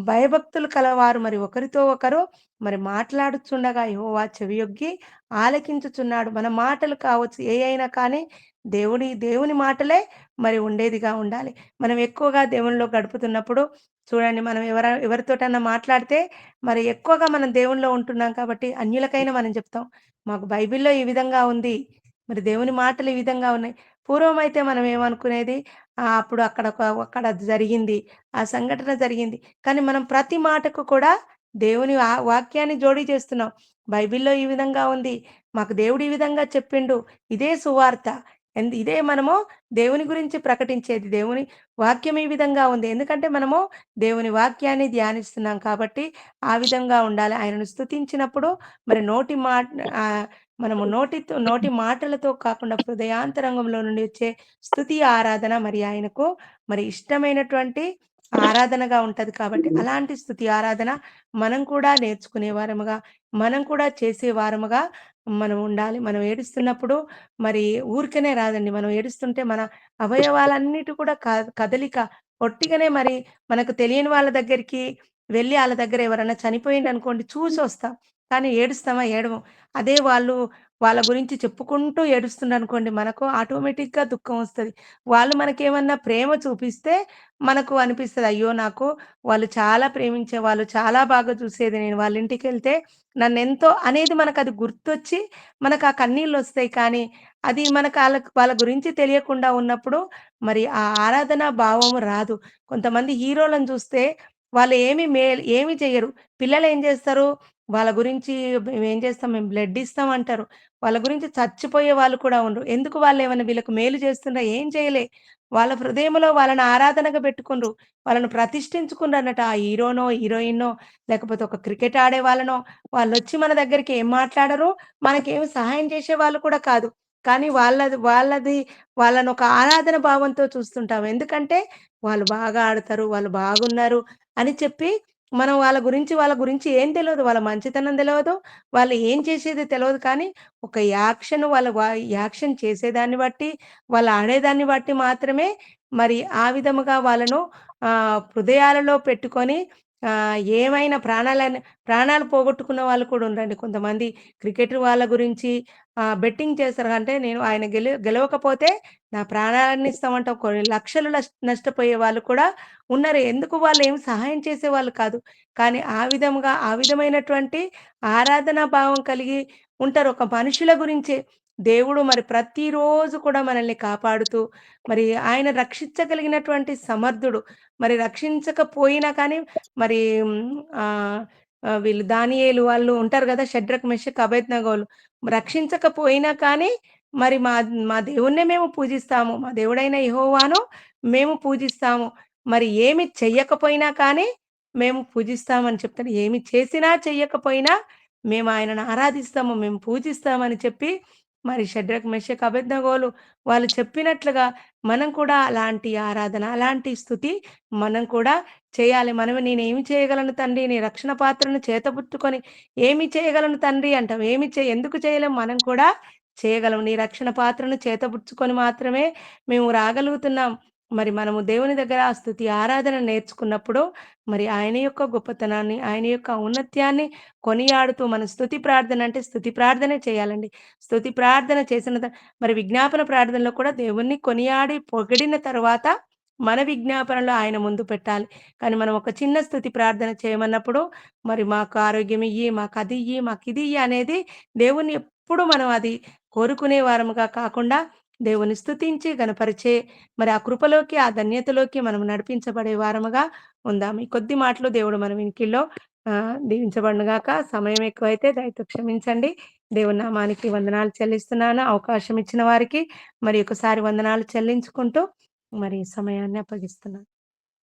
Speaker 1: భయభక్తులు కలవారు మరి ఒకరితో ఒకరు మరి మాట్లాడుచుండగా యెహోవా చెవియొగ్గి ఆలకించుచున్నాడు. మన మాటలు కావచ్చు ఏ అయినా కానీ దేవుని మాటలే మరి ఉండేదిగా ఉండాలి. మనం ఎక్కువగా దేవునిలో గడుపుతున్నప్పుడు చూడండి మనం ఎవరితోటన్నా మాట్లాడితే మరి ఎక్కువగా మనం దేవునిలో ఉంటున్నాం కాబట్టి అన్యులకైనా మనం చెప్తాం. మాకు బైబిల్‌లో ఈ విధంగా ఉంది. మరి దేవుని మాటలు ఈ విధంగా ఉన్నాయి. పూర్వమైతే మనం ఏమనుకునేది అప్పుడు అక్కడ జరిగింది. ఆ సంఘటన జరిగింది. కానీ మనం ప్రతి మాటకు కూడా దేవుని వాక్యాన్ని జోడీ చేస్తున్నాం. బైబిల్‌లో ఈ విధంగా ఉంది. మాకు దేవుడు ఈ విధంగా చెప్పిండు. ఇదే సువార్త. ఇదే మనము దేవుని గురించి ప్రకటించేది. దేవుని వాక్యం ఈ విధంగా ఉంది. ఎందుకంటే మనము దేవుని వాక్యాన్ని ధ్యానిస్తున్నాం కాబట్టి, ఆ విధంగా ఉండాలి. ఆయనను స్తుతించినప్పుడు మరి ఆహ్, మనము నోటి మాటలతో కాకుండా హృదయాంతరంగంలో నుండి వచ్చే స్తుతి, ఆరాధన మరి ఆయనకు మరి ఇష్టమైనటువంటి ఆరాధనగా ఉంటది కాబట్టి, అలాంటి స్తుతి, ఆరాధన మనం కూడా నేర్చుకునే వారముగా, మనం కూడా చేసే వారముగా మనం ఉండాలి. మనం ఏడుస్తున్నప్పుడు మరి ఊరికనే రాదండి. మనం ఏడుస్తుంటే మన అవయవాలన్నిటి కూడా కదలిక ఒట్టిగనే మరి మనకు తెలియని వాళ్ళ దగ్గరికి వెళ్లి ఆళ్ళ దగ్గర ఎవరన్నా చనిపోయిండనుకోండి చూసొస్తాం. కానీ ఏడుస్తామా? ఏడవం. అదే వాళ్ళ గురించి చెప్పుకుంటూ ఏడుస్తుండనుకోండి మనకు ఆటోమేటిక్‌గా దుఃఖం వస్తది. వాళ్ళు మనకేమన్నా ప్రేమ చూపిస్తే మనకు అనిపిస్తది. అయ్యో! నాకు వాళ్ళు చాలా ప్రేమించేవాళ్ళు, చాలా బాగా చూసేది నేను వాళ్ళ ఇంటికెళ్తే నన్నెంతో అనేది మనకది గుర్తొచ్చి మనకా కన్నీళ్ళొస్తాయి. కానీ అది మనకు వాళ్ళ గురించి తెలియకుండా ఉన్నప్పుడు మరి ఆ ఆరాధనా భావం రాదు. కొంతమంది హీరోలను చూస్తే వాళ్ళు ఏమి చెయ్యరు. పిల్లలేం జేస్తారు? వాళ్ళ గురించి మేమేం చేస్తాం, మేము బ్లడ్ ఇస్తాం అంటారు. వాళ్ళ గురించి చచ్చిపోయే వాళ్ళు కూడా ఉండ్రు. ఎందుకు వాళ్ళేమన్నా వీళ్ళకి మేలు చేస్తుండ్రా? ఏం చేయలే. వాళ్ళ హృదయంలో వాళ్ళని ఆరాధనగా పెట్టుకుండ్రు. వాళ్ళని ప్రతిష్ఠించుకున్నారన్నట. ఆ హీరోనో, హీరోయినో లేకపోతే ఒక క్రికెట్ ఆడే వాళ్ళనో వాళ్ళొచ్చి మన దగ్గరికి ఏం మాట్లాడరు. మనకేమి సహాయం చేసేవాళ్ళు కూడా కాదు. కానీ వాళ్ళది వాళ్ళనొక ఆరాధన భావంతో చూస్తుంటాం. ఎందుకంటే వాళ్ళు బాగా ఆడతారు, వాళ్ళు బాగున్నారు అని చెప్పి మనం వాళ్ళ గురించి ఏం తెలవదు. వాళ్ళ మంచితనం తెలవదు. వాళ్ళు ఏం చేసేది తెలవదు కానీ ఒక యాక్షన్ చేసేదాన్ని బట్టి, వాళ్ళు ఆడేదాన్ని బట్టి మాత్రమే మరి ఆ విధముగా వాళ్ళను హృదయాలలో పెట్టుకొని ఏమైనా ప్రాణాలు పోగొట్టుకున్న వాళ్ళు కూడా ఉండండి. కొంతమంది క్రికెటర్ వాళ్ళ గురించి బెట్టింగ్ చేస్తారు. అంటే నేను ఆయన గెలవకపోతే నా ప్రాణాలన్నీ ఇస్తామంటే కొన్ని లక్షలు నష్టపోయే వాళ్ళు కూడా ఉన్నారు. ఎందుకు వాళ్ళేమి సహాయం చేసేవాళ్ళు కాదు. కానీ ఆ విధమైనటువంటి ఆరాధనా భావం కలిగి ఉంటారు. ఒక మనుషుల గురించే. దేవుడు మరి ప్రతిరోజు కూడా మనల్ని కాపాడుతూ, మరి ఆయన రక్షించగలిగినటువంటి సమర్థుడు. మరి రక్షించకపోయినా కానీ మరి ఆహ్, వీళ్ళు దానియేలు వాళ్ళు ఉంటారు గదా! షడ్రక్, మెషక్, అబేద్నెగోలు రక్షించకపోయినా కానీ మరి మా దేవుడినే మేము పూజిస్తాము. మా దేవుడైన యెహోవాను మేము పూజిస్తాము. మరి ఏమి చెయ్యకపోయినా కానీ మేము పూజిస్తామని చెప్తాడు. ఏమి చేసినా చెయ్యకపోయినా మేము ఆయనను ఆరాధిస్తాము. మేము పూజిస్తామని చెప్పి మరి షడ్రక్, మెషక్, అబేద్నెగోలు వాళ్ళు చెప్పినట్లుగా మనం కూడా అలాంటి ఆరాధన, అలాంటి స్తుతి మనం కూడా చేయాలి. నేనేమి చేయగలను తండ్రి? నీ రక్షణ పాత్రను చేతబుట్టుకొని ఏమి చేయగలను తండ్రి అంటాం. ఎందుకు చేయలేం? మనం కూడా చేయగలం. నీ రక్షణ పాత్రను చేతబుచ్చుకొని మాత్రమే మేము రాగలుగుతున్నాం. మరి మనము దేవుని దగ్గర ఆ స్తుతి, ఆరాధన నేర్చుకున్నప్పుడు మరి ఆయన యొక్క గొప్పతనాన్ని, ఆయన యొక్క ఔన్నత్యాన్ని కొనియాడుతూ మన స్తుతి ప్రార్థన అంటే స్తుతి ప్రార్థనే చేయాలండి. స్తుతి ప్రార్థన మరి విజ్ఞాపన ప్రార్థనలో కూడా దేవుణ్ణి కొనియాడి పొగిడిన తరువాత మన విజ్ఞాపనలో ఆయన ముందు పెట్టాలి. కానీ మనం ఒక చిన్న స్తుతి ప్రార్థన చేయమన్నప్పుడు మరి మాకు ఆరోగ్యం ఇయ్యి, మాకదియ్యి, మాకిదియ్యి అనేది దేవుణ్ణి ఎప్పుడు మనం అది కోరుకునే వారముగా కాకుండా దేవుని స్తుతించి గనపరిచే మరి ఆ కృపలోకి, ఆ ధన్యతలోకి మనం నడిపించబడే వారముగా ఉందాం. ఈ కొద్ది మాటలు దేవుడు మన వినికిడిలో దీవించబడును గాక. సమయం ఎక్కువైతే దయతో క్షమించండి. దేవుని నామానికి వందనాలు చెల్లిస్తున్నాను. అవకాశం ఇచ్చిన వారికి మరి ఒకసారి వందనాలు చెల్లించుకుంటూ మరి సమయాన్ని అప్పగిస్తున్నాను.